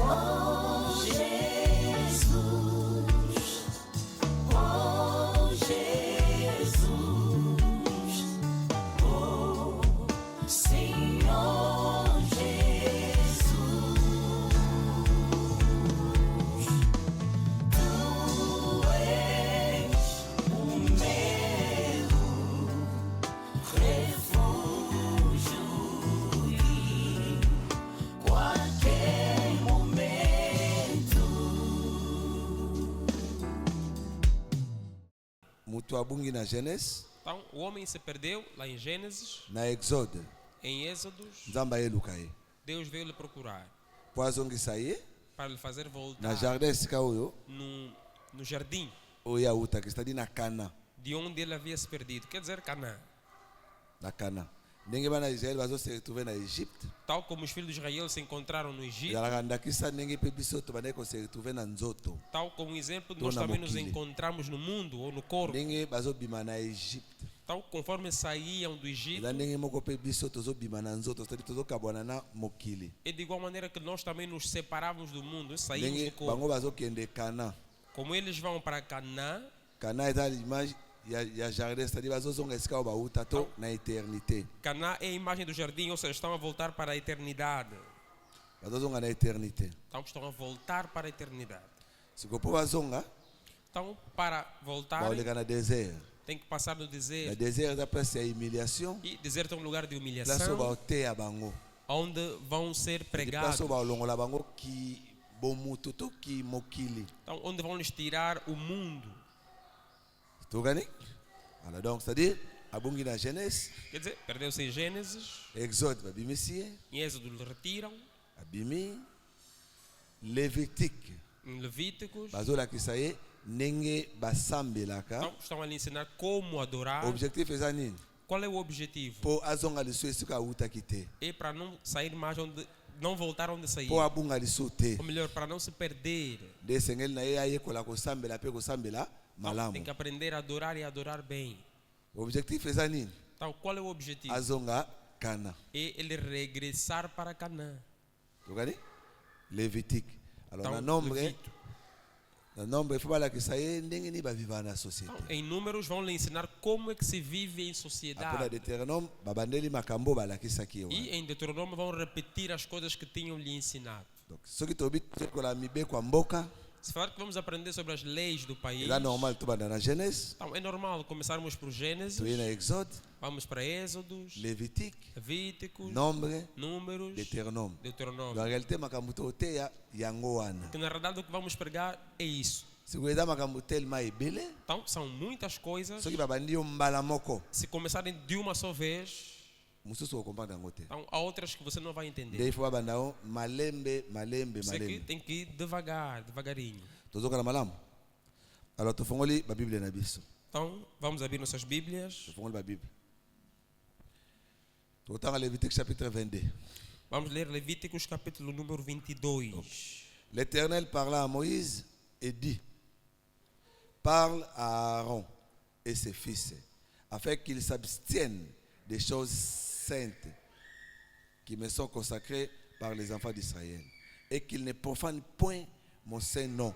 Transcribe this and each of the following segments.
Oh Jesus, oh Jesus, oh Senhor Jesus, Tu és o meu refúgio e qualquer momento. Mutu abungi na Gênesis, Então, o homem se perdeu lá em Gênesis, na Exode, em Êxodos. Nzamba yeluka ye. Deus veio lhe procurar Po azongisa ye, para lhe fazer na voltar jardin sika oyo, no jardim oyo auta, que está ali na Cana, de onde ele havia se perdido, quer dizer, Canaã. na Cana. Ndenge bana Israel bazo se retrouver na Égypte. Tal como os filhos de Israel se encontraram no Egito, Ezalaka ndakisa ndenge pe biso tobandaki ko se retrouver na nzoto. tal como exemplo, Tô nós na também nos mokili. encontramos no mundo ou no corpo. Ndenge bazobima na Égypte. Tal conforme saíam do Egito, Eza ndenge moko pe biso tozobima na nzoto, c'est-à-dire tozokabwana na mokili. e de igual maneira que nós também nos separávamos do mundo, saímos Ndenge do corpo. bango bazokende Cana. Como eles vão para Canaã, Cana eza l'image ya jardin, c'est-à-dire bazozonga esika oyo bauta to na éternité. Canaã é a imagem do jardim, ou seja, estão a voltar para a eternidade. Bazozonga na éternité. Então estão a voltar para a eternidade. Siko po bazonga Então, para voltar, baoleka na désert. tem que passar no Na deserto. désert eza place ya humiliation, E deserto é um lugar de place oyo humilhação, baoteya bango, onde vão ser pregados. place oyo baolongola bango ki bomutu to ki mokili. Então, onde vão lhes tirar o mundo. Tokani? Voilà, donc c'est-à-dire abungi na Genèse, Quer dizer, perdeu-se em Gênesis, Exode babimisi ye, em Êxodo lhe retiram, abimi, Lévitique em Levíticos. bazolakisa ye ndenge basambelaka. Então, estão a lhe ensinar como adorar. Objectif eza nini? Qual é o objetivo? Po azonga liso esika awutaki te, É para não sair mais onde, não voltar onde saiu. po abunga liso te, Ou melhor, para não se perder. nde esengeli na ye ayekola kosambela mpe kosambela Então, malamu. tem que aprender a adorar e adorar bem. Objectif eza nini? Então, qual é o objetivo? Azonga Kana. É ele regressar para Canaã. Tokani? Lévitique. Alors Então, na nombre, Levítico. na nombre il faut balakisa ye ndenge nini baviva na société. Então, em números vão lhe ensinar como é que se vive em Apona sociedade. Deutéronome babandeli makambo balakisaki ye E wana. em Deuteronômio vão repetir as coisas que tinham lhe ensinado. Donc soki tobi tokola mibeko ya mboka, Se falar que vamos aprender sobre as leis do país, eza normal tobanda na Genèse, então é normal começarmos por Gênesis, toye na Exode, vamos para Êxodos, Lévitique, Levíticos, Nombre, Números, Deutéronome. Deuteronômio. En réalité makambo toteya yango wana. Que na verdade o que vamos pregar é isso. Siko eza makambo telema ebele, Então são muitas coisas. soki babandi yo mbala moko, Se começarem de uma só vez, mosusu okomprendre yango te. então há outras que você não vai Nde entender. il faut babanda yo malembe, malembe, Você que malembe. tem que ir devagar, devagarinho. Tozokana malamu. Alors tofongoli babible na biso. Então vamos abrir nossas Bíblias. Tofongoli babible. Totanga Lévitique chapitre 22. Vamos ler Levíticos capítulo número 22. L'Éternel parla à Moïse et dit: Parle à Aaron et ses fils, afin qu'ils s'abstiennent des choses saintes qui me sont consacrées par les enfants d'Israël, et qu'ils ne profanent point mon saint nom.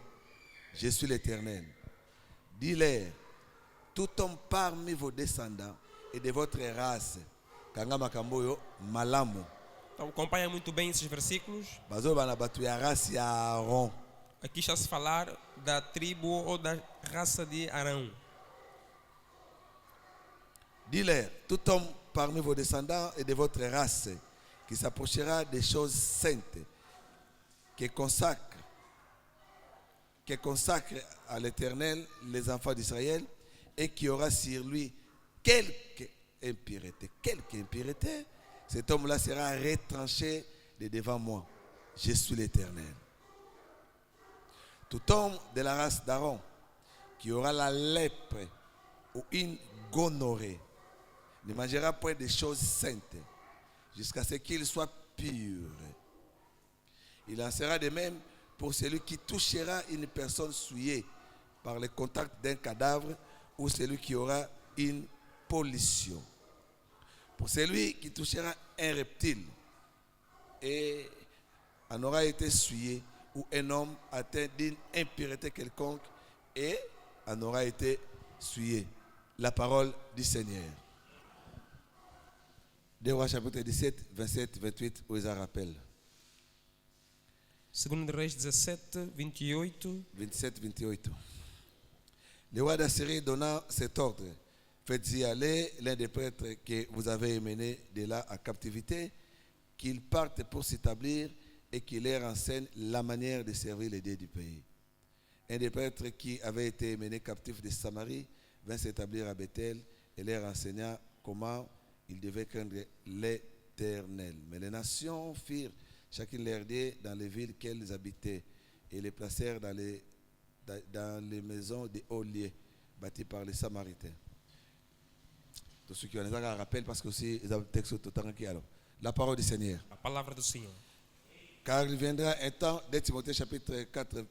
Je suis l'Éternel. Dis-leur: tout homme parmi vos descendants et de votre race, kanga makambo yo malamu, Então acompanha muito bem esses versículos. bazoba na batu ya race ya Aaron. Aqui está a se falar da tribo ou da raça de Arão. Dis-leur, tout homme parmi vos descendants et de votre race qui s'approchera des choses saintes, qui consacre à l'Éternel les enfants d'Israël et qui aura sur lui quelque impureté, cet homme-là sera retranché de devant moi. Je suis l'Éternel. Tout homme de la race d'Aaron qui aura la lèpre ou une gonorrhée ne mangera point de choses saintes jusqu'à ce qu'il soit pur. Il en sera de même pour celui qui touchera une personne souillée par le contact d'un cadavre ou celui qui aura une pollution. Pour celui qui touchera un reptile et en aura été souillé, où un homme atteint d'une impureté quelconque et en aura été souillé. La parole du Seigneur. 2 Rois chapitre 17, 27, 28, où ils en rappellent. 2 Reis 17, 28. 27, 28. Le roi d'Assyrie donna cet ordre. Faites-y aller l'un des prêtres que vous avez menés de là à captivité, qu'il parte pour s'établir et qu'il leur enseigne la manière de servir les dieux du pays. Un des prêtres qui avait été mené captif de Samarie vint s'établir à Bethel et leur enseigna comment ils devaient craindre l'Éternel. Mais les nations firent chacune leur dieu dans les villes qu'elles habitaient et les placèrent dans les maisons des hauts lieux bâtis par les Samaritains. Tous ceux qui ont un rappel parce que aussi ils ont un texte tout le temps. La parole du Seigneur. A palavra do Senhor. Car il viendra un temps, 2 Timothée chapitre 4,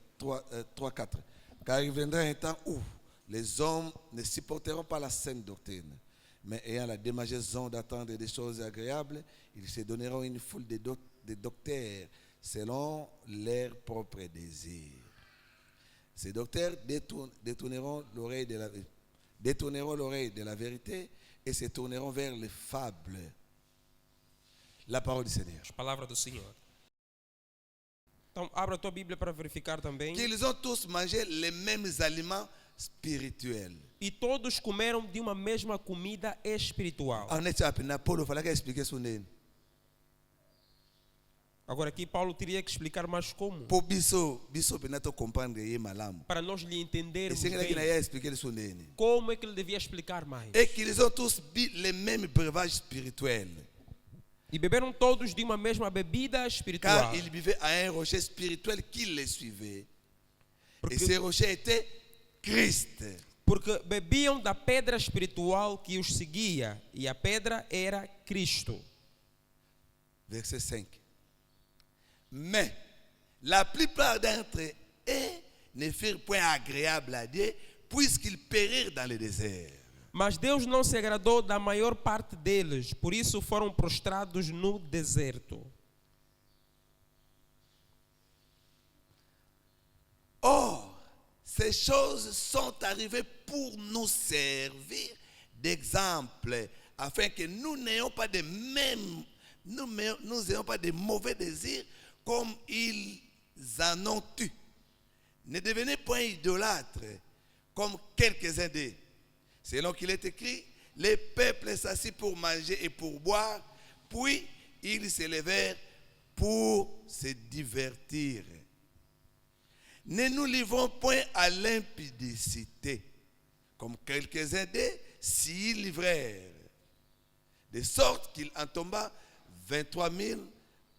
3, 4. Car il viendra un temps où les hommes ne supporteront pas la saine doctrine, mais ayant la démangeaison d'attendre des choses agréables, ils se donneront une foule de docteurs selon leurs propres désirs. Ces docteurs détourneront l'oreille de la vérité et se tourneront vers les fables. La parole du Seigneur. A palavra do Senhor. Então, abra a tua Bíblia para verificar também. Qu'ils ont tous mangé les mêmes aliments spirituels. E todos comeram de uma mesma comida espiritual. En est na Paulo fala que expliquer isso nele. Agora aqui Paulo teria que explicar mais como. Pour biso penato comprendre ye malamu. Para nós lhe Et entendermos c'est que na bem expliquer isso nele. como é que ele devia explicar mais. Et qu'ils ont tous bu les mêmes breuvages spirituels. E beberam todos de uma mesma bebida espiritual. Car ils buvaient à un rocher spirituel qui les suivait. Porque- Et ce rocher était Christ. Porque bebiam da pedra espiritual que os seguia. E a pedra era Cristo. Verset 5. Mais la plupart d'entre eux ne furent point agréables à Dieu, puisqu'ils périrent dans le désert. Mas Deus não se agradou da maior parte deles, por isso foram prostrados no deserto. Or, ces choses sont arrivées pour nous servir d'exemple, afin que nous n'ayons pas de mêmes, nous ayons pas de mauvais désirs comme ils en ont eu. Ne devenez point idolâtres comme quelques-uns d'eux. Selon qu'il est écrit, les peuples s'assit pour manger et pour boire, puis ils se levèrent pour se divertir. Ne nous livrons point à l'impudicité, comme quelques-uns d'eux s'y livrèrent, de sorte qu'il en tomba 23 000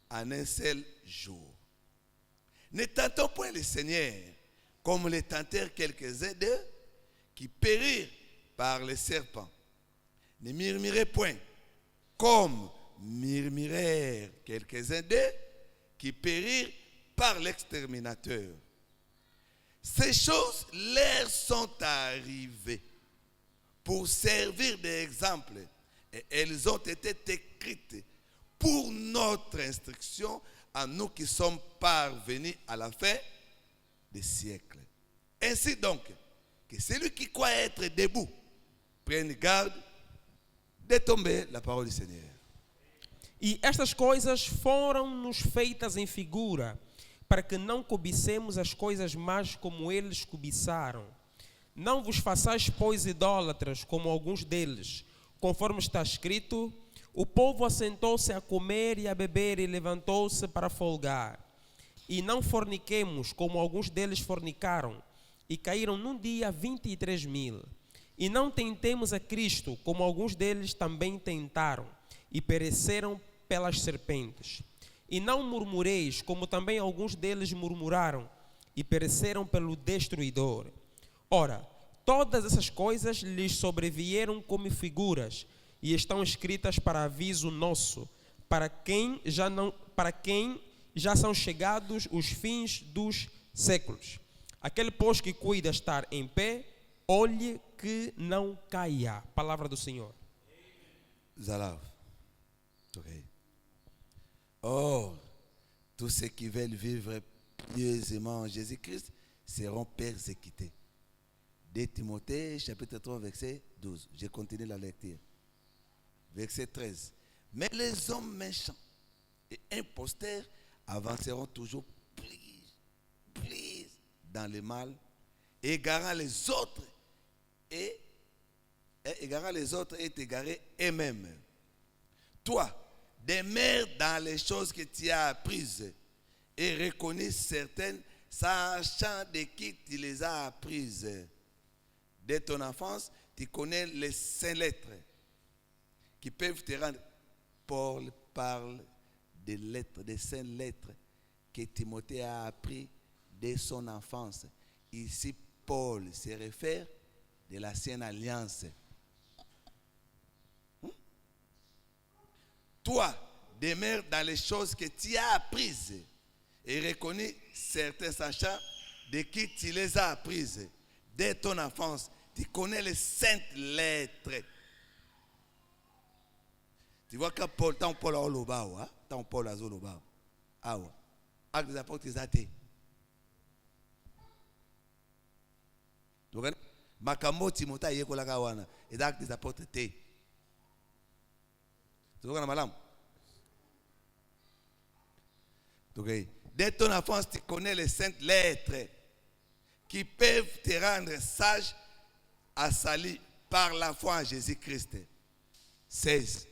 en un seul jour. Ne tentons point le Seigneur, comme le tentèrent quelques-uns d'eux, qui périrent par les serpents. Ne murmurez point, comme murmurèrent quelques-uns d'eux, qui périrent par l'exterminateur. Ces choses leur sont arrivées pour servir d'exemple, et elles ont été écrites pour notre instruction à nous qui sommes parvenus à la fin des siècles. Ainsi donc, que celui qui croit être debout prenne garde de tomber, la parole du Seigneur. E estas coisas foram-nos feitas em figura, para que não cobicemos as coisas más como eles cobiçaram. Não vos façais, pois, idólatras, como alguns deles, conforme está escrito: o povo assentou-se a comer e a beber e levantou-se para folgar. E não forniquemos, como alguns deles fornicaram, e caíram num dia 23 mil. E não tentemos a Cristo, como alguns deles também tentaram, e pereceram pelas serpentes. E não murmureis, como também alguns deles murmuraram, e pereceram pelo destruidor. Ora, todas essas coisas lhes sobrevieram como figuras, e estão escritas para aviso nosso, para quem já são chegados os fins dos séculos. Aquele, pois, que cuida estar em pé, olhe que não caia. Palavra do Senhor. Zalav. Ok. Or, tous ceux qui veulent vivre glorieusement en Jésus-Christ seront persécutés. 2 Timothée, chapitre 3, verset 12. Je continue la lecture. Verset 13. Mais les hommes méchants et imposteurs avanceront toujours plus dans le mal, égarant les autres et égarés eux-mêmes. Toi, demeure dans les choses que tu as apprises et reconnais certaines, sachant de qui tu les as apprises. Dès ton enfance, tu connais les saintes lettres qui peuvent te rendre. Paul parle des lettres, des saintes lettres que Timothée a appris dès son enfance. Ici, Paul se réfère de l'ancienne alliance. Toi, demeure dans les choses que tu as apprises et reconnais certains sachant de qui tu les as apprises. Dès ton enfance, tu connais les saintes lettres. Tu vois quand Paul, tant Paul a olobao, tant Paul a olobao. Ah ouais. Actes des apôtres, ils athées. Tu vois? Makambo Timothée yekola kawana. Et actes des apôtres té. Tu vois malam? Okay. Dès ton enfance, tu connais les saintes lettres qui peuvent te rendre sage à salut par la foi en Jésus-Christ. 16.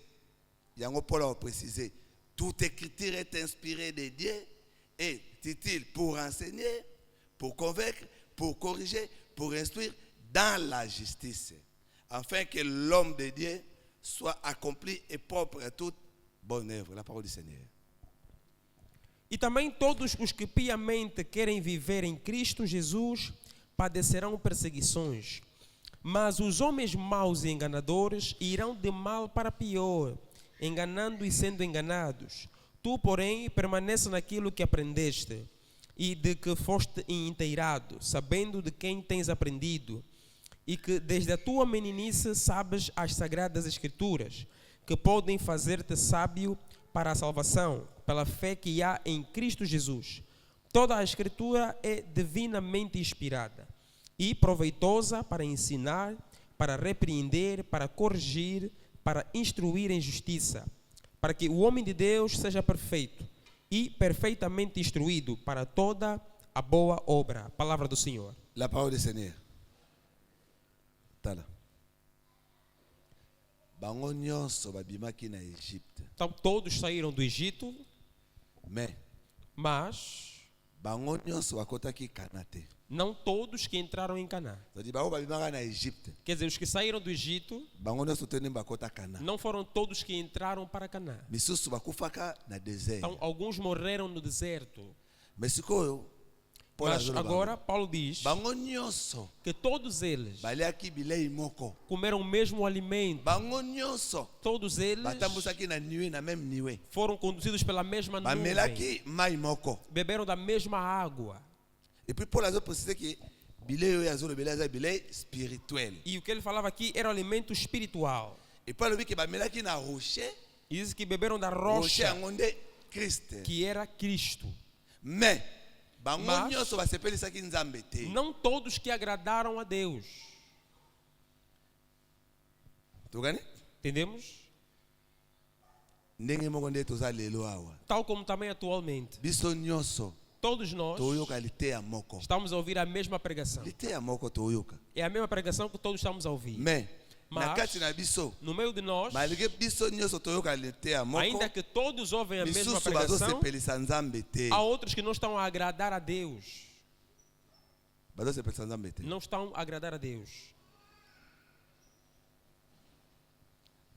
Yango Paul a précisé. Toute écriture est inspirée de Dieu et utile pour enseigner, pour convaincre, pour corriger, pour instruire dans la justice, afin que l'homme de Dieu soit accompli et propre à toute bonne œuvre. La parole du Seigneur. E também todos os que piamente querem viver em Cristo Jesus padecerão perseguições. Mas os homens maus e enganadores irão de mal para pior, enganando e sendo enganados. Tu, porém, permanece naquilo que aprendeste e de que foste inteirado, sabendo de quem tens aprendido, e que desde a tua meninice sabes as sagradas escrituras, que podem fazer-te sábio para a salvação, pela fé que há em Cristo Jesus. Toda a escritura é divinamente inspirada e proveitosa para ensinar, para repreender, para corrigir, para instruir em justiça, para que o homem de Deus seja perfeito e perfeitamente instruído para toda a boa obra. Palavra do Senhor. La parole du Seigneur. Tala. Bango nyonso babimaki na Égypte. Então, todos saíram do Egito, mas Bango nyonso bakotaki Kana te. não todos que entraram em Canaã. Todi bango babimaka na Égypte. Quer dizer, os que saíram do Egito Bango nyonso tene bakota Kana. não foram todos que entraram para Canaã. Misusu bakufaka na deserto. Então, alguns morreram no deserto. Mas sikoyo Paul Mas azolo agora Paulo diz bango nyonso que todos eles baliaki bilei moko. comeram o mesmo alimento. Bango nyonso Todos eles batambusaki na niwe na même niwe. foram conduzidos pela mesma nuvem. Bamelaki mai moko. Beberam da mesma água. Et puis Paul a précisé que bilei oyo azolo beleza bilei spirituel. E o que ele falava aqui era o alimento espiritual. Et Paul dit que bamelaki na rocher. E diz que beberam da Rocher rocha, yango nde Christ. que era Cristo. Mais bango Mas- nyonso basepelisaki Nzambe te. Não todos que agradaram a Deus. Tokani? Entendemos? Ndenge moko nde toza lelo awa. Tal como também atualmente. Biso nyonso Todos nós toyoka liteya moko. estamos a ouvir a mesma pregação. Liteya moko toyoka. É a mesma pregação que todos estamos a ouvir. Mais na Mas- kati na biso No meio de nós, malgré biso nyonso toyoka liteya moko. ainda que todos ouvem a mesma Misusu pregação, bazosepelisa Nzambe te. há outros que não estão a agradar a Deus. Bazosepelisa Nzambe te. Não estão a agradar a Deus.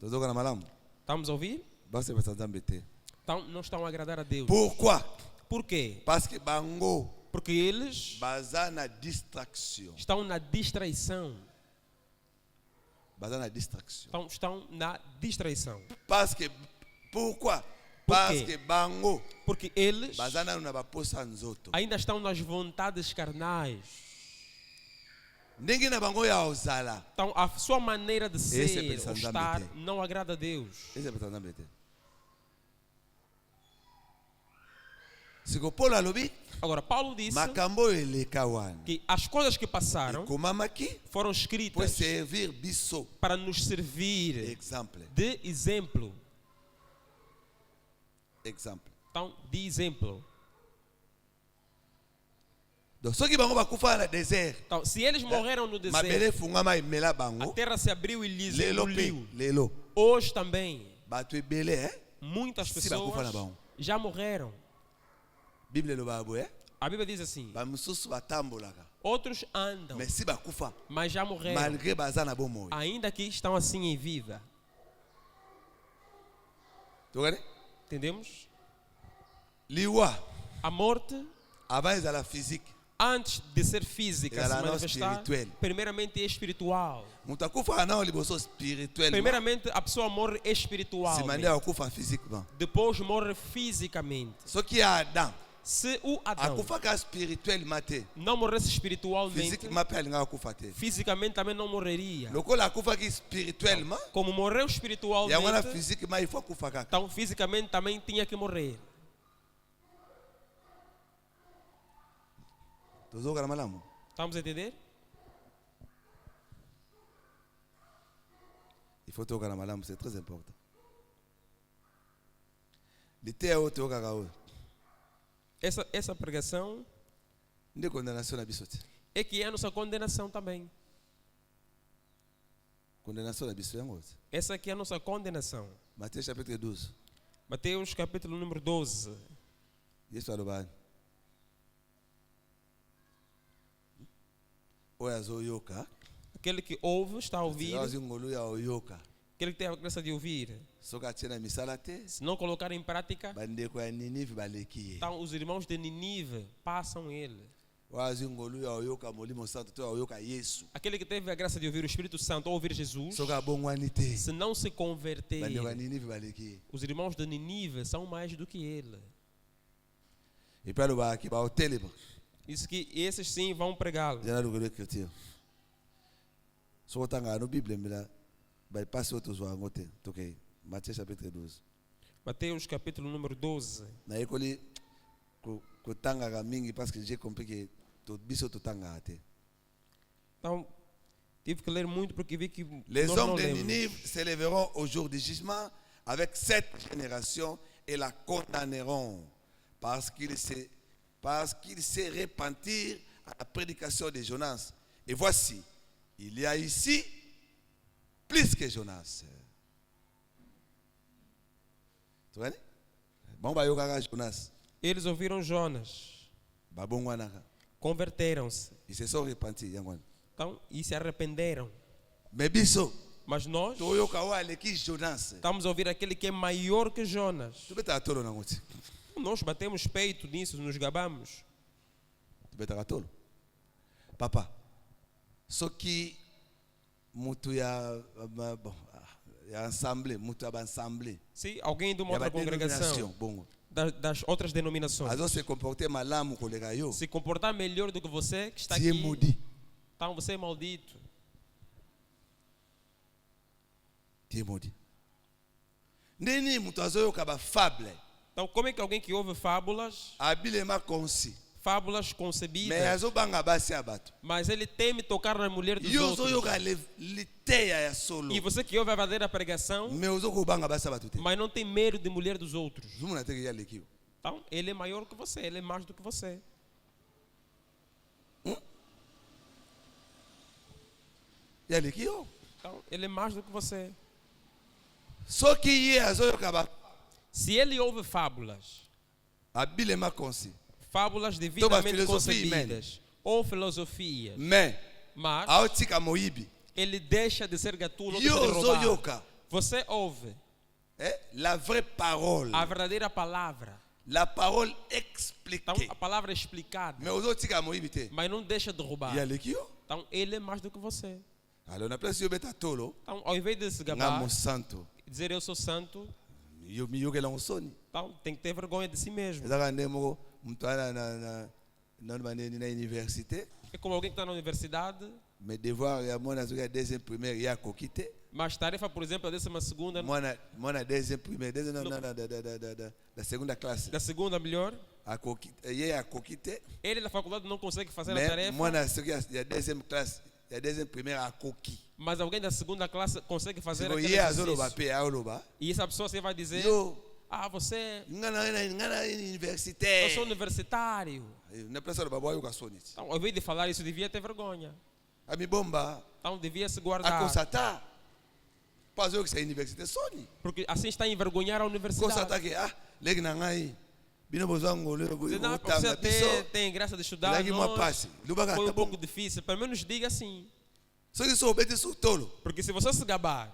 Tozoka na malamu. Estamos a ouvir? Bazosepelisa Nzambe te. Então, não estão a agradar a Deus. Pourquoi? Por quê? Parce que bango Porque eles baza na distraction. estão na distraição. Baza na distraction. Então, estão na distraição. Parce que pourquoi? Por Parce quê? que bango Porque eles baza na baposa nzoto. ainda estão nas vontades carnais. Ndenge na bango ya ozala. Então, a sua maneira de Esse é ser pensar ou Nzambe estar te. não agrada a Deus. Ese pesa Nzambe te. siko Paul alobi Agora, Paulo disse makambo eleka wana que as coisas que passaram ekomamaki foram pour escritas servir biso para nos servir exemple. de exemplo. Exemple. Então, de exemplo. Donc soki bango bakufa na désert Então, se eles morreram no mabele deserto, efungama emela a bango terra se abriu e lhes lelo mpe engoliu. lelo Hoje também, bato ebele muitas Se bakufa na pessoas bango. já morreram. bible eloba boye A Bíblia diz assim: bamosusu batambolaka outros andam, mais si bakufa mas já morreram, malgré baza na bomoi ainda que estão assim em vida. tokani Entendemos? liwa A morte, avant ezala physique antes de ser física, Ela se não manifestar, espirituel. primeiramente é espiritual. moto akufaka nao liboso spirituellement Primeiramente, a pessoa morre espiritualmente. nsima nde akufa physiquement Depois morre fisicamente. soki ya adam Se o Adão akufaka spirituellement te não morresse espiritualmente, physiquement mpe alingaka akufa te fisicamente também não morreria. lokola akufaki spirituellement Como morreu yango wana espiritualmente, physiquement il faut akufa kaka então fisicamente também tinha que morrer. tozokana malamu Estamos a entender? il faut tokana malamu c'est très important liteya oyo toyokaka oyo Essa pregação nde condamnation na biso te é que é a nossa condenação também. condamnation na biso yango te Essa aqui é a nossa condenação. Matthieu chapitre 12 Mateus capítulo número 12. yesu alobani oyo azoyoka Aquele que ouve, está a ouvir. azwi ngolu ya oyoka Aquele que tem a graça de ouvir. soki atie na misala te Se não colocar em prática, bandeko ya ninive baleki ye então os irmãos de Ninive passam ele. oyo azwi ngolu ya oyoka molimo santo to ya oyoka yesu Aquele que teve a graça de ouvir o Espírito Santo ou ouvir Jesus, soki abongwani te se não se converter, bandeko ya ninive baleki ye os irmãos de Ninive são mais do que ele. epe alobaki baotelema Isso que esses sim vão pregá-lo. nzela lokelo écriture soki otangaka no bible mbela baepasi oyo tozwa yango te tokei Matthieu chapitre 12 Mateus capítulo número 12. nayekoli kotangaka mingi parce que j'ai compris que biso totangaka te Então, tive que ler muito porque vi que les nós não hommes de lemos. Ninive s'élèveront au jour du jugement avec cette génération et la condamneront parce qu'ils se repentirent à la prédication de Jonas. Et voici, il y a ici plus que Jonas. Tu vois? Bon, bah, yoga Jonas. Eles ouviram Jonas, Babongwanaka. converteram-se. Ils se sont repentis. Yangwan. Então, e se arrependeram. Mais biso, Mas nós toyoka wa aleki Jonas. estamos a ouvir aquele que é maior que Jonas. Tu beta tolo na ngoti. Nós batemos peito nisso, nos gabamos. Tu beta tolo. Papa, soki mutu ya ensemble, mutu ya ensemble. Se alguém de uma Ya outra congregação, denomination, bongo. das outras denominações, Azo se comporter malamu kolega yo. se comportar melhor do que você que está Tu es aqui, maudit. então você é maldito. Tu es maudit. Nini mutu azoyoka ba fable. Então, como é que alguém que ouve fábulas, Habilement concis. fábulas Mais concebidas, azobanga basi abato. mas ele teme tocar na mulher dos Yo outros? zoyoka liteya ya solo. E você que ouve a verdadeira pregação, Mais ozokobanga basi abato te. mas não tem medo de mulher dos outros. Zumuna te ya leki. Então, ele é maior que você, ele é mais do que você. Ya leki yo. Então, ele é mais do que você. Soki ye azoyoka ba Se ele ouve fábulas, habilement concis. fábulas devidamente filosofia concebidas, ou filosofias, Mais mas aotika moyibi. ele deixa de ser gatuno, deixa de Yo roubar. zoyoka. Você ouve La vraie parole. a verdadeira palavra. La parole Então, expliquée. a palavra é explicada, Mais ozotika moyibi te. mas não deixa de roubar. Ya leki yo. Então, ele é mais do que você. Alors na place yo beta tolo. Então, ao invés de se Nga gabar, mo santo. dizer eu sou santo, Yo mi yokela ngosoni. então tem que ter vergonha de si mesmo. Ezaka nde moko mutu ana na baneni na université. É como alguém que está na universidade, Mais devoir ya mwana zoka deuxième primaire ya koki te. mas tarefa, por exemplo, a 12ª, Mwana deuxième primaire, deuxième da segunda classe. da segunda melhor, Il a coquité. Ele na faculdade não consegue fazer a Mais tarefa, moi, il y a deuxième classe, il y a deuxième primaire à coquille. mas alguém da segunda classe consegue fazer C'est aquele il y a zolo exercício. bapé à oloba. E essa pessoa você vai dizer, Yo, você, ngana eu sou universitaire. universitário. Na place do baboy o sonite. Então, ao invés de falar isso, devia ter vergonha. A mi bomba, Então, devia se a guardar. constatar. Pas que c'est université soni. Porque assim está a envergonhar a universidade. Constatar que leg na ngai. Bino bozango le Dizer, não, botanga você biso. tem graça de estudar, Lagi moi nós, passe. Lubaga foi tá um pouco bom. difícil. Pelo menos diga assim. Só que sou bete sou tolo. Porque se você se gabar,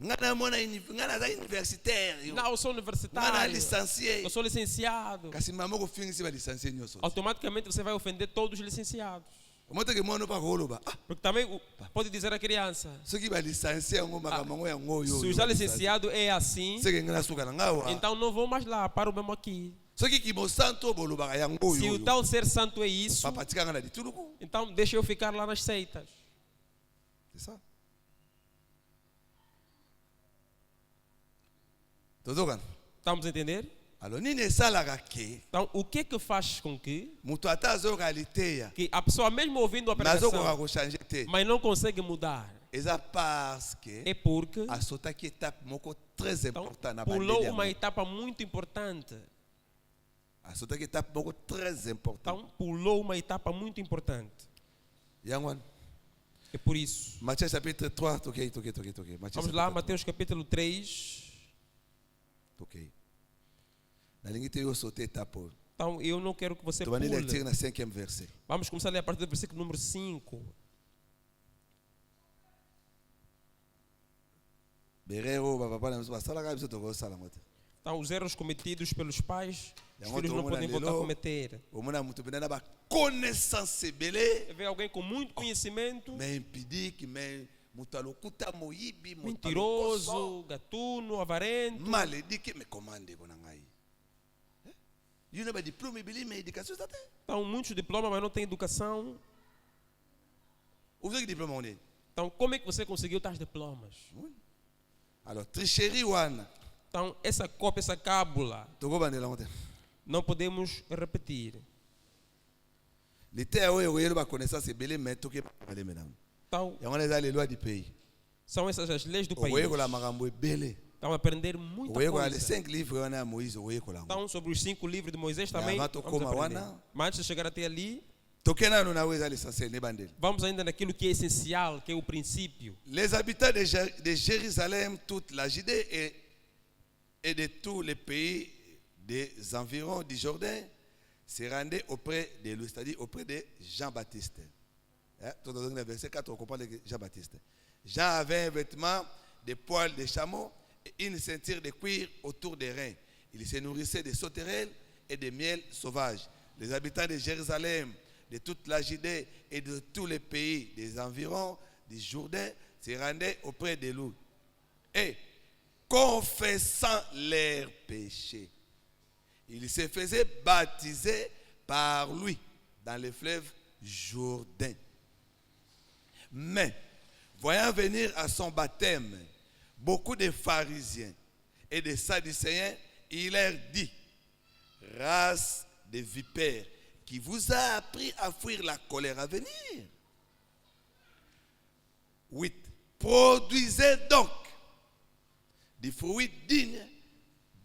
Ngana mona ngana da universitaire. não, eu sou Ngana universitário, licencié. eu sou licenciado, Kasi mama ko fingi se ba licencié nyoso. automaticamente você vai ofender todos os licenciados. O moto que mono pa holoba. Porque também pode dizer à criança, Só que ba licencié ngo makamango ya ngoyo. se o já licenciado é assim, Se que ngana suka na ngawa. então não vou mais lá, paro mesmo aqui. Só que mo santo boloba ya ngoyo. Se o tal ser santo é isso, Papa tika ngana dituluku. então deixa eu ficar lá nas seitas. C'est ça. Tozokan. Estamos a entender? Alors nini salaka ke Então, o que faz com que mutu ata azo realite a pessoa mesmo ouvindo a nazo pregação, ko changer te. mas não consegue mudar? Eza parce que É porque asotaki étape moko très então, important na pulou bandeli. uma etapa muito importante. Asotaki étape moko très important. Então, pulou uma etapa muito importante. Yangwan. É por isso. Matthieu chapitre 3, toquei. Matthieu Vamos lá, chapitre Mateus capítulo 3. 3. Toquei. Na linha te eu sauté étape. Então, eu não quero que você Tu vas pule. ler na 5e verset. Vamos começar a ler a partir do versículo número 5. Berero papa na mso sala ka biso toko sala ngote. Então, os erros cometidos pelos pais, os Yango filhos não tomona podem voltar a lelo. cometer. O mona mutu bena ba connaissance belé. Vê alguém com muito conhecimento, Mais impudique, mais mutalokuta moyibi, mentiroso, gatuno, avarento. malédique, mais commande bona ngai. You n'as diplôme beli mais éducation ça. Então, muitos diplomas, mas não tem educação. Où est-ce que diplôme on est? Então, como é que você conseguiu tais diplomas? Alors tricherie wana. Então, essa cópia, essa cábula, Togo bandela ngote. não podemos repetir. L'été oyo oyo ba connaissance belé mais toke balé mesdames. Então, Yango les les lois du pays. são essas as leis do país. Oyo ko la makambo belé. Então, aprender muita Oyo ko les coisa. 5 livres wana Moïse oyo ko la. Então, sobre os 5 livros de Moisés também, Mas vamos tokoma aprender. wana. Mas antes de chegar até ali, Tokena no na oyo l'essentiel ne bandel. vamos ainda naquilo que é essencial, que é o princípio. Les habitants de Jérusalem, toute la Judée et de tous les pays des environs du Jourdain se rendaient auprès de lui, c'est-à-dire auprès de Jean-Baptiste. Dans le verset 4, on comprend Jean-Baptiste. Jean avait un vêtement de poils de chameau et une ceinture de cuir autour des reins. Il se nourrissait de sauterelles et de miel sauvage. Les habitants de Jérusalem, de toute la Judée et de tous les pays des environs du Jourdain se rendaient auprès de lui. Et confessant leurs péchés, ils se faisaient baptiser par lui dans le fleuve Jourdain. Mais, voyant venir à son baptême beaucoup de pharisiens et de sadducéens, il leur dit: race de vipères, qui vous a appris à fuir la colère à venir? 8. Produisez donc des fruits dignes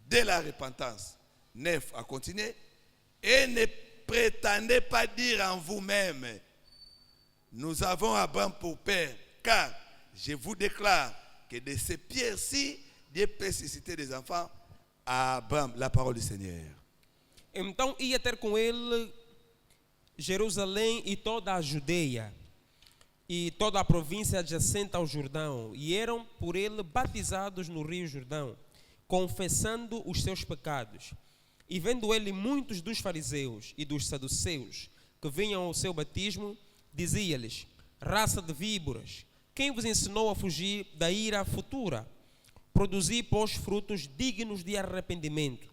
de la repentance. 9. À continuer. Et ne prétendez pas dire en vous-même: nous avons Abraham pour père, car je vous déclare que de ces pierres-ci, Dieu peut susciter des enfants à Abraham. La parole du Seigneur. Então, ia ter com ele Jerusalém e toda a Judeia e toda a província adjacente ao Jordão, e eram por ele batizados no rio Jordão, confessando os seus pecados. E vendo ele muitos dos fariseus e dos saduceus que vinham ao seu batismo, dizia-lhes: raça de víboras, quem vos ensinou a fugir da ira futura? Produzi, pois, frutos dignos de arrependimento.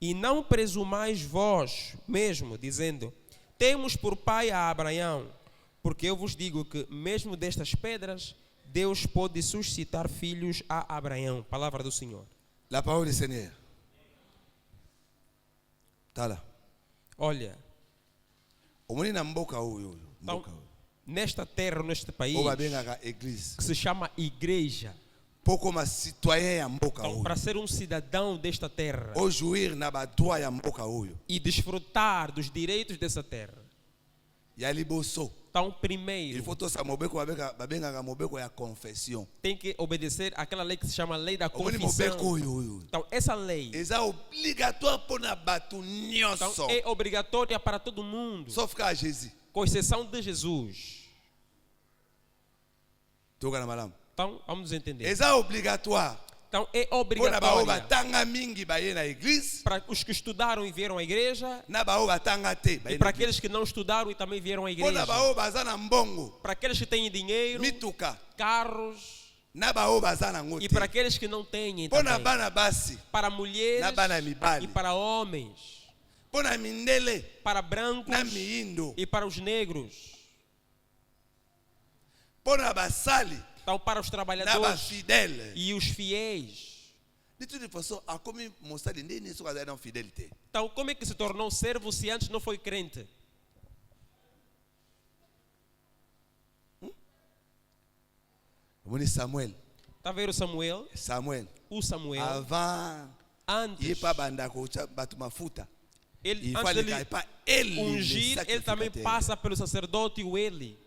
E não presumais vós mesmo, dizendo: temos por pai a Abraão, porque eu vos digo que mesmo destas pedras Deus pode suscitar filhos a Abraão. Palavra do Senhor. La parole du Seigneur. Tala. Olha, omoni na mboka oyo então, mboka oyo nesta terra, neste país, oyo babengaka église que se chama igreja, mpo koma citoyen ya mboka então, oyo para ser um cidadão desta terra ojouir na badroit ya mboka oyo e desfrutar dos direitos dessa terra, ya liboso então, il primeiro, faut tosa mobeko babengaka mobeko ya confession tem que obedecer àquela lei que se chama lei da omoni confissão. mobeko oyo Então, essa lei eza obligatoire mpona bato então, nyonso é obrigatória para todo mundo, sauf qu'à Jésus com exceção de Jesus. tokana malamu Então, vamos entender. eza obligatoire Então, é mpona bao obrigatória batanga mingi baye na église para os que estudaram e vieram à igreja na bao batanga te e baye para na aqueles que não estudaram e também vieram à mpona igreja. bao baza na mbongo Para aqueles que têm dinheiro, mituka carros na bao baza nango e te para aqueles que não têm mpona também. bana basi Para mulheres na bana mibali e para homens, mpona mindele para brancos na miindo e para os negros. mpona basali Então, para os na trabalhadores bafidele e os fiéis. de toute façon akomi mosali ndeni soki azali na fidele te Então, como é que se tornou servo se antes não foi crente? omoni Samuel Está a ver o Samuel? Samuel O Samuel, avant antes, ye pa banda kotia bato mafuta ele, il antes fallait dele pas ele ungir, ele também passa pelo sacerdote e o Eli.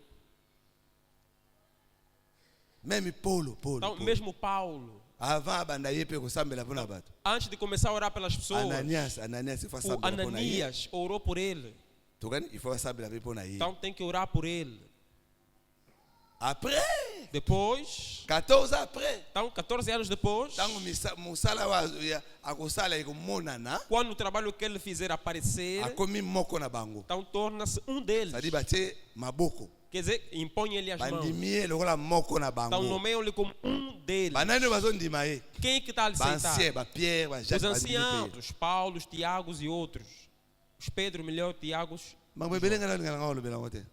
même Paulo Então, mesmo Paulo, avant abanda ye mpe kosambela mpona bato antes de começar a orar pelas pessoas, Ananias il faut o asambela mpona ye Ananias orou por ele. tokani il faut asambela mpe mpona ye Então, tem que orar por ele. après Depois, 14 ans après então, 14 anos depois, ntango mosala oyo akosala ekomonana quando o trabalho que ele fizer aparecer, akomi moko na bango então torna-se um deles. cestadire batie maboko Quer dizer, impõe ele as mãos. bandimi ye lokola moko na Então, bango nomeiam-lhe como um deles. banani oyo bazondima ye Quem é que está a aceitar? baancien bapierre Os bajacques bandimi anciãos, mpe os Paulos, Tiagos e outros. Os Pedro, melhor, Tiagos. bango ebele ngai nalingana ngai olobela yango te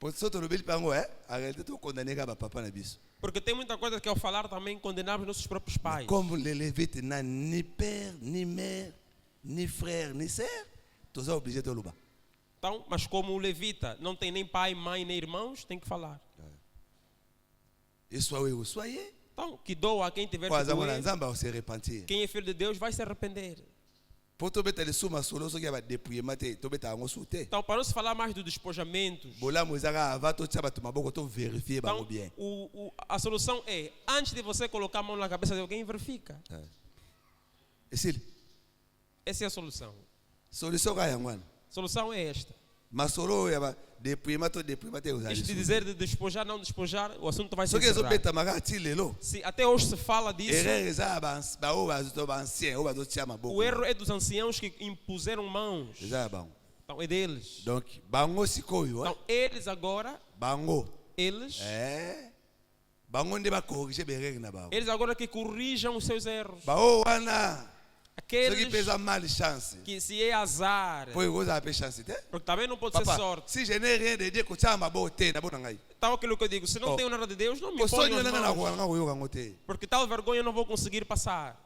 po so tolobeli mpe yango en réalité tokondane kaka bapapa na biso Porque tem muita coisa que ao falar também condenamos nossos próprios pais. comme les lévites n'a ni père ni mère ni frère ni sœur toza obligé toloba Então, mas como o levita não tem nem pai, mãe, nem irmãos, tem que falar. eswa oyo oswa ye Então, que doa a quem tiver po que aza mwana doer. nzambe akose repentir Quem é filho de Deus vai se arrepender. po tobeta lisumu masolo soki ya badepouillement te tobeta yango su te Então, para não se falar mais do despojamento, bolamu eza kaka ava totia bato maboko toverifie bango então, bien a solução é, antes de você colocar a mão na cabeça de alguém, verifica. esili Essa é a solução. solution kaka yango wana A solução é esta. masolo oyo ya badepouillement to depouillement te kozala Isto de lisumu dizer de despojar, não despojar, o assunto vai se soki encerrar. ezobetama kaka ti lelo Se até hoje se fala disso, erreur eza ya baoyo bancien oyo bazotia o maboko erro é dos anciãos que impuseram mãos. eza ya bango Então é deles. donc bango sikoyo Então eles agora, bango eles bango nde bakorrige berere na bango Eles agora que corrijam os seus erros. baoyo wana soki Aqueles mpe eza malchance que se é azar, po ekozala mpe chance te porque também não pode ser papa sorte. si je n'ai rien de dieu kotia maboko te na bona ngai Então aquilo que eu digo, se não Oh. tenho nada de Deus, não me posoni ponho as nanga mãos, nakoka nga koyoka yango te porque tal vergonha eu não vou conseguir passar.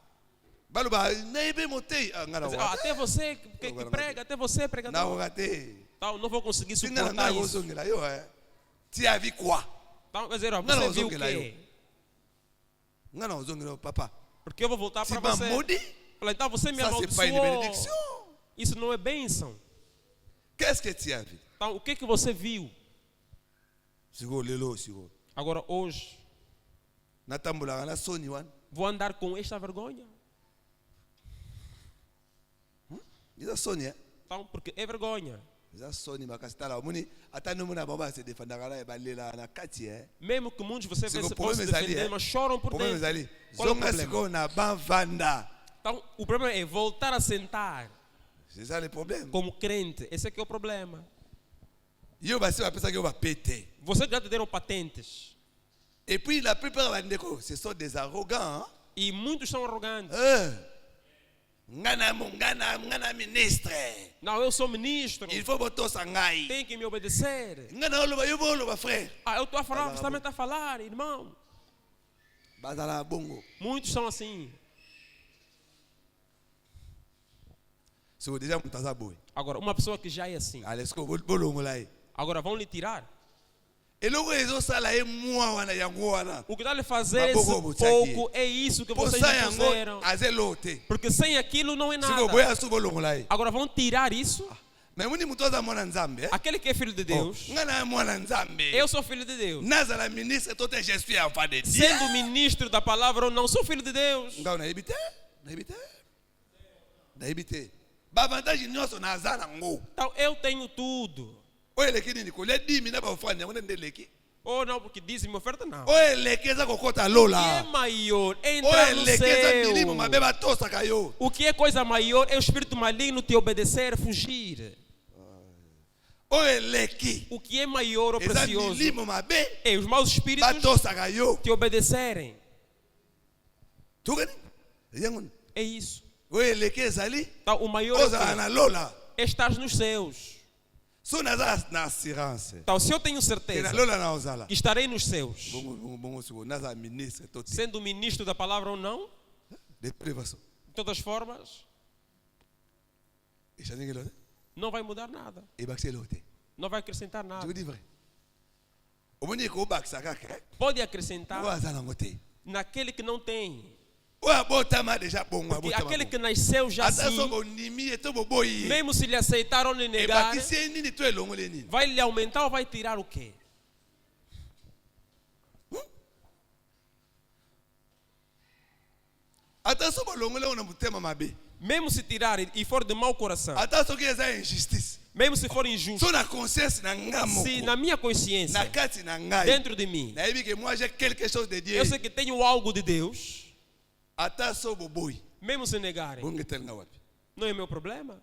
baloba nayebi motei nga Quer dizer, nakoka até você que prega, até você pregador. nakoka te Então não vou conseguir tinga na suportar ngai isso. kozongela yo ti avi quoi Então, quer dizer, ó, Não, não, você viu o zonguela quê? nga na kozongela yo papa Porque eu vou voltar ti para você. bamodi Falei, então você me ça c'est pas une amaldiçoou. bénédiction Isso não é bênção. qu'est-ce que tu as vu Então o que você viu? sikoyo lelo sikoyo Agora hoje, natambolaka na soni wana vou andar com esta vergonha? eza soni Então, porque é vergonha. eza soni makasi tala omoni ata nomo na bango basedefandaka na balela na kati Mesmo que muitos você vê Siko, se problema possam ezali, defender, mas choram por problème dentro. ezali Qual é o zonga problema? sikoyo na bavanda Então, o problema é voltar a sentar c'est ça le problème como crente. Esse é que é o problema. yo basi bapesaki yo bapete Vocês já te deram patentes. et puis la plupart ya bandeko ce sont des arrogants E muitos são arrogantes. ngana ministre Não, eu sou ministro. il faut botosa ngai Tem que me obedecer. ngana oloba yo booloba frère Ah, eu estou a falar, você também está a falar, irmão. bazala bongo Muitos são assim. So déjà mutu aza boye. Agora, uma pessoa que já é assim, Allez, siko bolongola ye. agora vão lhe tirar. Eloko ezosala ye mwa wana yango wana. O que está lhe fazer esse Mabogo botiaki. pouco é isso que vocês Posa lhe yango puseram. azelo te. Porque sem aquilo não é Siko nada. boya su bolongola ye. Agora vão tirar isso. Mais muni mutu aza mwana nzambe. Aquele que é filho de Deus, Nga na mwana nzambe. eu sou filho de Deus. Nazala ministre tote je suis enfant de Dieu. Sendo ministro da palavra ou não, sou filho de Deus. Nga unayebi te? Nayebi te. Ba avantage nyonso naza nango. Então eu tenho tudo. Oyo eleki nini kolia 10 na bafani yango nde eleki. Ou não, porque dizem minha oferta não. Oyo eleki eza kokota O que é lola. maior é Oyo entrar no eleki eza milimo céu. mabe batosaka yo. O que é coisa maior é o espírito maligno te obedecer, fugir. Oyo eleki O que é maior ou eza precioso milimo mabe é os maus espíritos batosaka yo. te obedecerem. Tukani? Yango. É isso. Oyo eleki ezali Então, o maior é o ozala quê? na lola. É estar nos céus. So naza na assurance. Então, se eu tenho Ke certeza na lola na ozala. que estarei nos céus, Bongo siko naza ministre tote. sendo ministro da palavra ou não, De privação. de todas as formas, Echange lo te. não vai mudar nada. E bakse lo te. Não vai acrescentar nada. Tu dis vrai. Omoni ko baksa kaka. Pode acrescentar Oyo aza nango te. naquele que não tem. Oyo abotama déjà bongo Porque abotama. aquele que nasceu já Ata assim, soko ndimi eto boboyi. mesmo se lhe aceitar ou lhe negar, Ebakisi ye nini to elongole nini. vai lhe aumentar ou vai tirar o quê? Ata soko bolongole ona mutema mabe. Mesmo se tirar e for de mau coração, Ata soki eza injustice. mesmo se for injusto, So na conscience na nga se moko. na minha consciência, Na kati na ngai. dentro de mim, Nayebi que moi j'ai quelque chose de Dieu. eu sei que tenho algo de Deus, Ata so boboyi. mesmo se negarem, Bongetel na wapi. não é meu problema.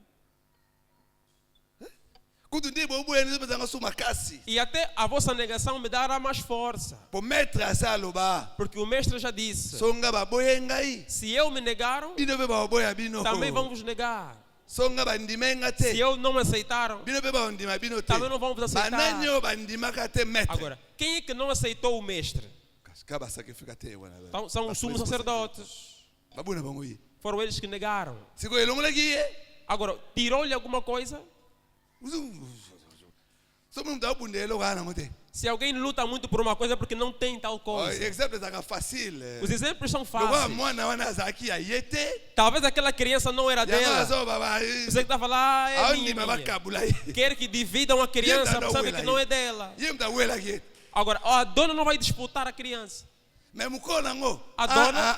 Kutu ndi boboyi ni bezanga so makasi. E até a vossa negação me dará mais força. Pour mettre asa aloba. Porque o mestre já disse, Songa baboye ngai. se eu me negaram, Bino pe baboya bino. também vão vos negar. Songa bandimenga Se te. eu não me aceitaram, Bino pe bandima bino te. também não vão vos aceitar. Bananyo bandimaka te mettre. Agora, quem é que não aceitou o mestre? Kaba sacrifica te wana. Então, são os sumos sacerdotes. Babuna bango yi. Foram eles que negaram. Siko elongole ki ye. Agora, tirou-lhe alguma coisa? So mundo abundelo wana ngote. Se alguém luta muito por uma coisa porque não tem tal coisa. Exemple zaka facile. Os exemplos são Loba fáceis. mwana wana zaki ayete. Talvez aquela criança não era Yanga dela. so baba. Você que está lá, é Aondi minha. mabakabula ye. Quer que dividam a criança, Yenda mas sabe não que não é dela. Ye mta wela ki. Agora, a dona não vai disputar a criança. Me mukona ngo. A dona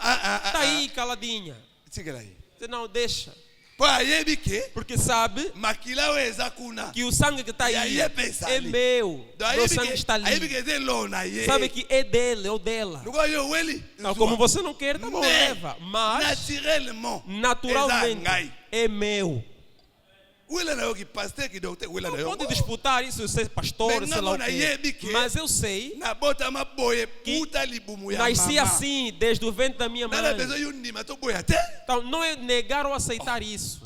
está aí caladinha. Tikela yi. Você não deixa. Po ayebi ke Porque sabe makila we ezakuna. que o sangue que está E aí aí é pensar é ali. meu. Meu sangue está Ayebi ali. ke zelo na ye. Sabe que é dele ou dela. Lugo yo weli. Não, como você não quer, tá bom, leva. Mas, naturellement. naturalmente, Ezangai. é meu. Wela na yo ki pasteur ki docteur wela na Não yo. pode disputar isso, ser pastor, Mas sei lá o não, quê. não, não, Mas eu sei, Na bota maboye Que puta libumu ya nasci mama. assim, desde o ventre da minha mãe. Nada besoin yundima to boya te. Então, não é negar ou aceitar isso.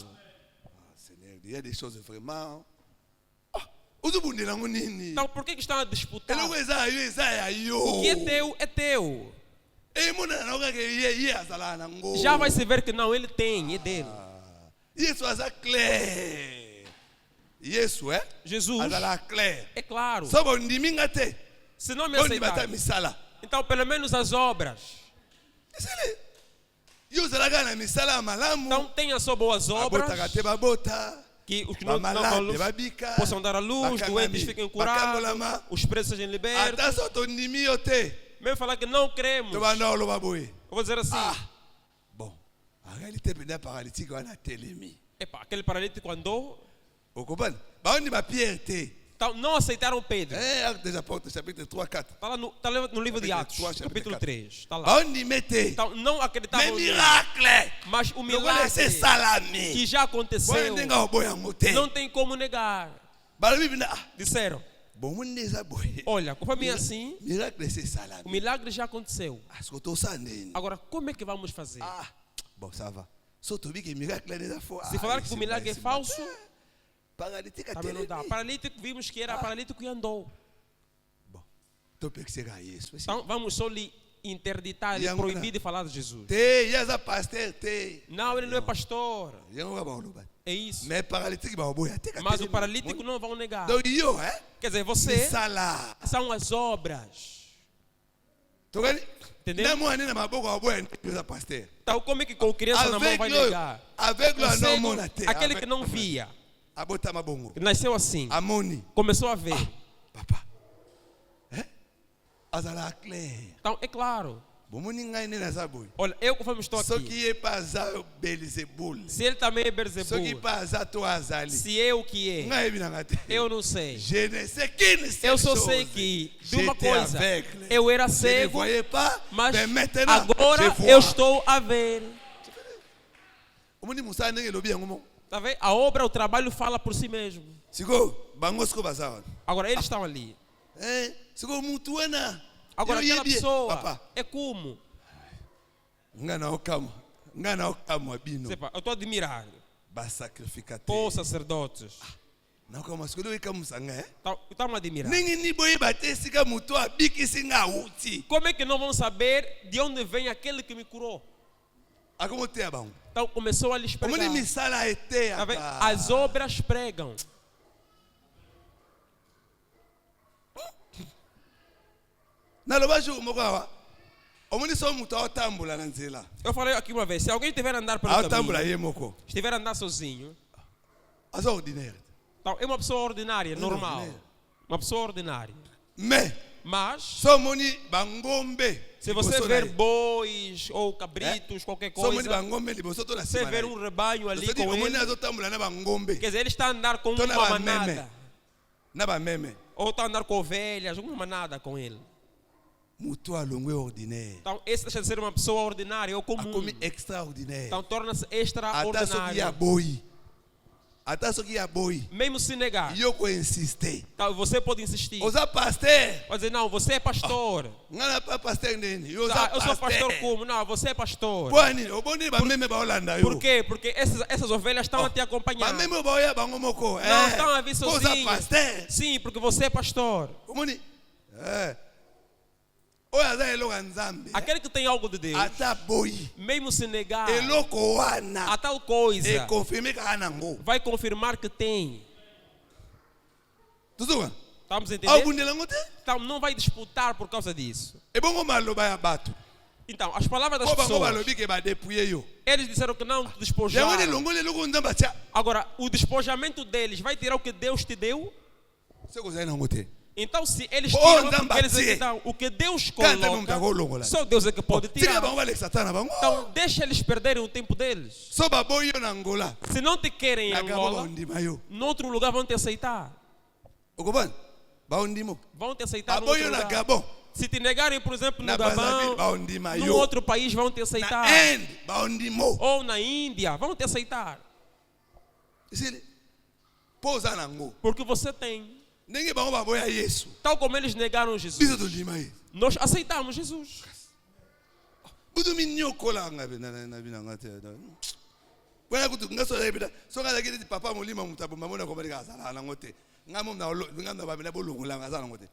Seigneur, il y a des choses vraiment. Uzubundela ngunini. Então, por que estão a disputar? Eloko eza ya yo. O que é teu, é teu. E mona na oka ke ye azala na ngo. Já vai se ver que não, ele tem, é dele. Yesu aza clair. Yesu Jesus, azala clair. é claro. Sobo ndiminga te. Se não me Ondima ta aceitar, misala. então pelo menos as obras. Esele. Yo zalaka na misala ya malamu. Então tenha só boas obras, Abotaka te babota. que os que não Bamalade babika. possam dar a luz, doentes fiquem curados, Bakangolama. os presos sejam libertos. Ata so to ndimi yo te. Mesmo falar que não queremos, To eu banda oloba boye. vou dizer assim, Bon. En réalité, penda paralytique wana telemi. epa, aquele paralítico andou, Okobana. Ba oni ba Pierre te. então não aceitaram Pedro. Acte des Apôtres chapitre 3 4. Está lá no livro de Capítulo Atos, 3, capítulo capítulo 3. Está lá. Ba oni mete. Então não Mais acreditavam nele. miracle. Mas o Lokola se milagre salami. que já aconteceu, Boye ndenga oboya ngote. não tem como negar. Ba bibina. Disseram, Bon monde eza boye. olha, conforme é assim, Miracle se o salami. milagre já aconteceu. Asko to sandeni. Agora, como é que vamos fazer? Bon, ça va. So to bi que miracle eza fo. Se falar que o milagre é falso, Paralytique também não dá. Paralítico, vimos que era paralítico e andou. Bon. To pexera Yesu. Então vamos só lhe interditar, lhe Yango proibir de falar de Jesus. Te yaza pasteur te. Não, ele não é pastor. Yango ba oloba. É isso. Mais paralytique, bah, boy, Mas o paralítico não vão negar. Donc, yo, hein? Quer dizer, você Ça là. são as obras. Tu vois? Entendeu? Même moi, na maboko, boy, je pasteur. Então, como é que com criança na mão vai negar? Avec O le cego, non mon até. aquele que não via, Abota mabongo. que nasceu assim, Amoni. começou a ver. Papa. Hein? Azala clair. Então, é claro. Bomoni ngai nena saboy. Olha, eu conforme estou Ce aqui, qui est pas ça Belzebul. se ele também é Ce qui Beelzebul, pas ça toi azali. se eu que é, Ngai binanga te. eu não sei. Je ne sais qu'une seule Eu só chose. sei que, de uma J'étais coisa, aveugle. eu era Je ne cego, voyais pas, mas mais maintenant, agora je vois. eu estou a ver. Omoni musa ndenge lobi yango mo. Tá vendo? A obra, o trabalho fala por si mesmo. Siko bango siko bazawa. Agora, eles estão ali. Siko mutu wana. Agora, Yo aquela yebie. pessoa Papa, é como? ngana okamo. Ngana okamo abino. Sepa, eu estou a admirar. Ba sacrificateur. Pô, sacerdotes. Na okamo siko lo kamu sanga Estão a admirar. Ningi ni boye bate sika mutu abikisi nga uti. Como é que não vão saber de onde vem aquele que me curou? Akomo te abango. Então começou a lhes pregar. Omoni misala ete Tá vendo? ata. As obras pregam. Naloba ju moko awa. Omoni so mutu otambula na nzela. Eu falei aqui uma vez, se alguém estiver a andar pelo Otambula caminho, ye moko. estiver a andar sozinho, Azo ordinaire. então é uma pessoa ordinária, normal. ordinária. Uma pessoa ordinária. Mais Mas, so moni bangombe. se você ver bois ou cabritos, qualquer so moni coisa, bangombe liboso to na você sima. ver um rebanho ali Ali com omoni ele, azotambula na bangombe. quer dizer, ele está a andar com Tô na uma bameme. manada. Na ba meme. Ou está a andar com ovelhas, uma manada com ele. Mutu alongwe ordinaire. Então, esse deixa de ser uma pessoa ordinária ou comum. Akomi extraordinaire. Então, torna-se Ata soki ya extraordinário. boyi. Ata soki ya boyi. Mesmo se negar. Yo ko insister. Então, você pode insistir. Oza pasteur. Pode dizer, não, você é pastor. Ngana pa pasteur ndeni. Yo Ah, za eu sou pastor pasteur. como? Não, você é pastor. Bwani, oboni ba meme ba olanda yo. Por quê? Porque essas ovelhas estão a te Ba acompanhar. meme ba oya bango moko. Não estão a vir Oza sozinhos. pasteur. Sim, porque você é pastor. Omoni. Oya za eloko nzambe. Aquele que tem algo de Deus, Ata boyi. mesmo se negar Eloko wana. a tal coisa, E confirme kaka nango. vai confirmar que tem. Tuzuka. Estamos a entender? Abundela ngote. Então, não vai disputar por causa disso. Ebongo maloba ya bato. Então, as palavras das Ko bango pessoas, balobi ke ba dépouiller yo. eles disseram que não te Yango ni despojaram. longole loko nzamba tia. Agora, o despojamento deles vai tirar o que Deus te deu? Seko zai nango te. Então, se eles Oh, tiram ndamba o que eles tie. dão, o que Deus Kante mo mtako coloca, longola. só Deus é que pode Tika tirar. bango ba leksa na bango. Então, deixa eles perderem o tempo deles. So ba boyi yo na Angola. Se não te querem em Na gabo ba Angola, ondima yo. noutro lugar vão te aceitar. Okoban. Ba ondimo. Vão te aceitar Ba no boyi outro yo na lugar. Gabon. Se te negarem, por exemplo, Na no Brazzaville ba Gabão, ondima num yo. outro país vão te aceitar. Na Inde ba ondimo. Ou na Índia, vão te aceitar. Isili. Poza nango. Porque você tem. Ndenge bango ba boya Yesu. Tal como eles negaram Jesus, Biso to ndima ye. nós aceitamos Jesus. Budu minyo kola ngabe na bina ngate. Wena kutu ngaso ebida. So ngala kiti papa molima mutabo mamona ko bali kasala na ngote. Ngamo na ba bina bolungu la ngasala ngote.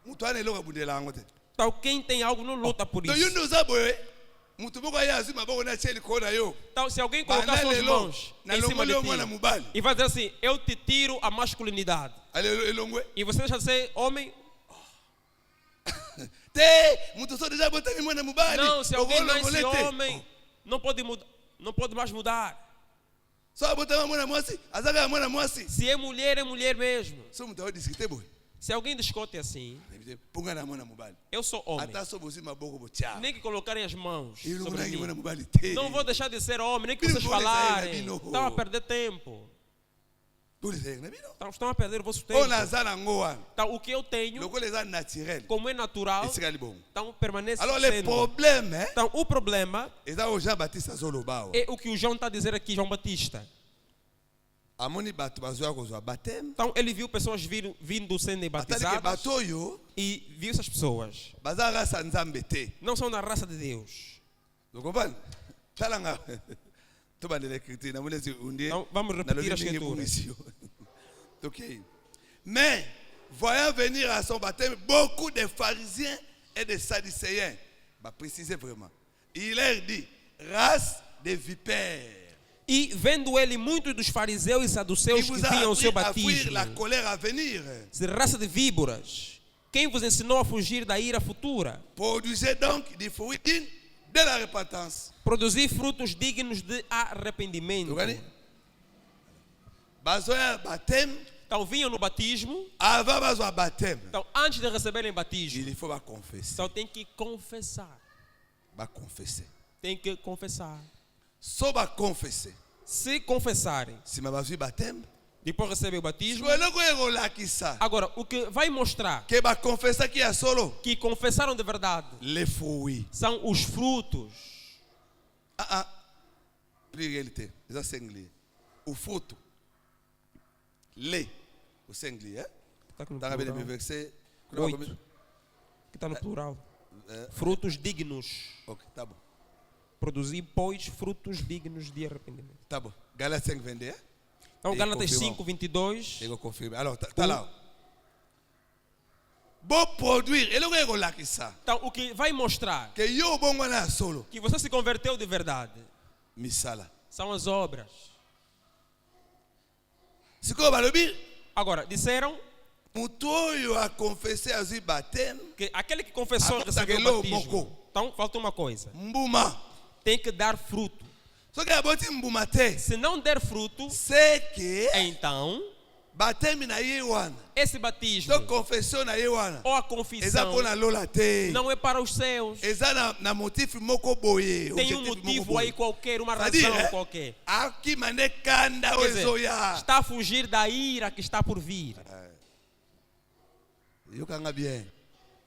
Mutu ane loka bundela ngote. Então, quem tem algo não luta por Do isso. you know Zaboe? Mutu boko ya azima boko na cheli kona yo. Então, se alguém colocar suas mãos Na em cima de longole mwana ti mubali. e vai dizer assim, eu te tiro a masculinidade, Ale elongwe. e você deixa de ser homem, Te mutu so deja bota mwana mubali. não, se alguém Ogolo nasce ngolete. homem, não pode mudar, não pode mais mudar. So bota mwana mwasi, azaga mwana mwasi. Se é mulher mesmo. So mutu discuter boy. Se alguém discute assim, Punga na mwana mubali. eu sou homem. Ata so bozi maboko bocha. Nem que colocarem as mãos Ilungu sobre na mwana mim. mubali te. Não vou deixar de ser homem, nem que Filho, vocês vou dizer, falarem. Rabino. Estão a perder tempo. Tudo isso na bino. Estão a perder o vosso tempo. Ona zana ngoa. Então, o que eu tenho, Lokole za naturel. como é natural, Esse gali bom. então permanece Alors le sendo. problème, hein? Então, o problema Eza o Jean Baptiste azoloba. é o que o João está a dizer aqui, João Batista. Amoni bato bazwa kozwa baptême. Então, ele viu pessoas vindo sendo Atali ke batizadas bato yo e viu essas pessoas. baza raça nzambe te. Não são da raça de Deus. Lokoban. Talanga. To bandele écriture na mulezi undie. Então, vamos repetir a escritura. OK. Mais voyant venir à son baptême beaucoup de pharisiens et de sadducéens. Bah préciser vraiment. Il leur dit race de vipères. E vendo ele muitos dos fariseus e Il saduceus que vous a vinham ao seu appris à fuir batismo, la colère à venir. de raça de víboras, quem vos ensinou a fugir da ira futura? Produisez donc des fruits dignes de la repentance. Produzir frutos dignos de arrependimento. Vous comprenez? Bazoya baptême, Então vinham no batismo. avant bazoya baptême, Então antes de receberem batismo, il faut ba confesser. então tem que confessar. Ba confesser. Tem que confessar. So ba confesser. Se confessarem, Si ma bazui baptême, depois receber o batismo. eloko ekolakisa Agora, o que vai mostrar ke ba confessa ki ya solo que confessaram de verdade les fruits. são os frutos. Pluralité, ça c'est anglais. O fruto. Le, o singulier. Está aqui no Tá acabando de plural. verset. 8. Que está no plural. Frutos dignos. Ok, tá bom. Produzir, pois, frutos dignos de arrependimento. Tá bom. Galatas 5, 22. Então, E Gálatas confirmam. 5, 22. Eu confirme. Alors, tá lá. Bon produire, eloko ekolakisa Então, o que vai mostrar ke yo bongo na solo que você se converteu de verdade misala. são as obras. Sikoyo balobi Agora, disseram mutu oyo akonfese azwi baptême que aquele que confessou Ah, recebeu tá, o batismo. moko. Então, falta uma coisa. mbuma. Tem que dar fruto. Soki aboti mbuma te, Se não der fruto, c'est que então, baptême na ye wana. esse batismo So confession na ye wana. ou a Eza confissão mpona lola te. não é para os seus. Eza na motif moko boye. Tem um objectif moko motivo boye. aí qualquer, uma C'est-à-dire, razão qualquer. akima ne kanda Quer oyo dizer, ezoya. está a fugir da ira que está por vir. Yokanga bien.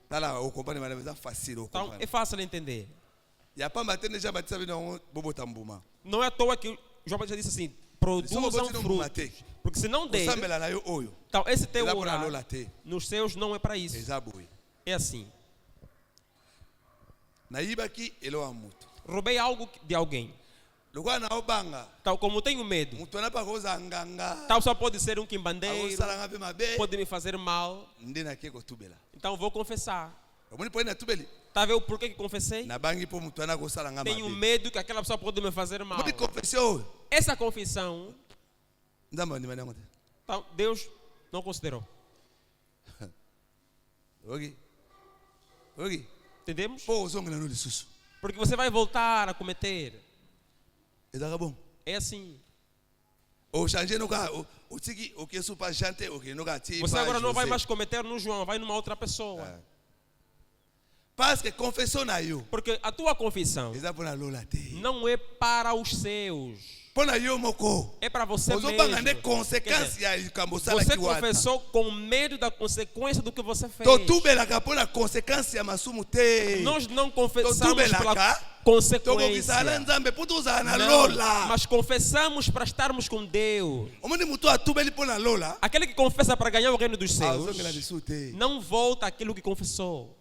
Tala okompane madame, eza facile Então, okompane. é fácil entender. Ya pamba te déjà batisa bino bobota mbuma. Não é à toa que João Batista disse assim: produzam botando frutos. mbumate. Porque se não der, Osambela na yo oyo. então esse teu Eza mpona orar lola te. nos seus não é para isso. Eza boye. É assim: Nayibaki elowa mutu. roubei algo de alguém. Lokola na obanga. Tal como tenho medo, Mutu anapa koza nganga. tal só pode ser um quimbandeiro, Akosalanga pe mabe. pode me fazer mal. Nde nake kotubela. Então vou confessar. Omoni pone na tubeli. Tá vendo por que confessei? Na bangi po mutu ana kosalanga Tenho mabe. medo que aquela pessoa pode me fazer mal. Modi confession. Essa confissão, Ndamba ndi manyango te. então, Deus não considerou. Ok. Ok. Entendemos? Po ozongela no lisusu. Porque você vai voltar a cometer. Ezaka bom. É assim. O changer no ka o tiki o que supa jante o que no ka ti. Você agora não vai mais cometer no João, vai numa outra pessoa. Parce que confession na yo. Porque a tua confissão Eza pona lola te. não é para os seus. Pona yo moko. É para você Ozobanga ne mesmo. consequência ya likambo sala Você ki wata. confessou com medo da consequência do que você fez. Totubelaka pona consequência masumu te. Nós não confessamos pela Totubelaka. consequência. Tokokisala nzambe po tozala na Não, lola. mas confessamos para estarmos com Deus. Omoni mutu atubeli pona lola. Aquele que confessa para ganhar o reino dos céus Azongela lisu te. não volta aquilo que confessou.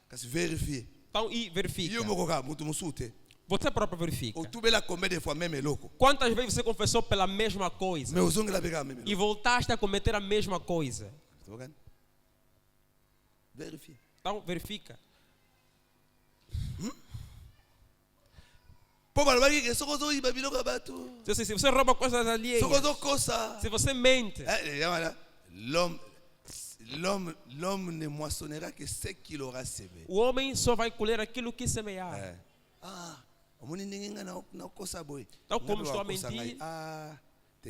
Kasi vérifier. Então, e verifica. Yo moko ka mutu musu te. Você próprio verifica. Otubela combien de fois même eloko. Quantas vezes você confessou pela mesma coisa Mais ozongela beka même e eloko. voltaste a cometer a mesma coisa? Vérifier. Então, verifica. Po balobaki ke soko ozoyiba biloko ya bato. Se você rouba coisas alheias, Soko ozokosa. se você mente, L'homme ne moissonnera que ce qu'il aura semé. o homem só vai colher aquilo que semear. Omoni ndenge nga na kosa boy. Então, como estou a mentir,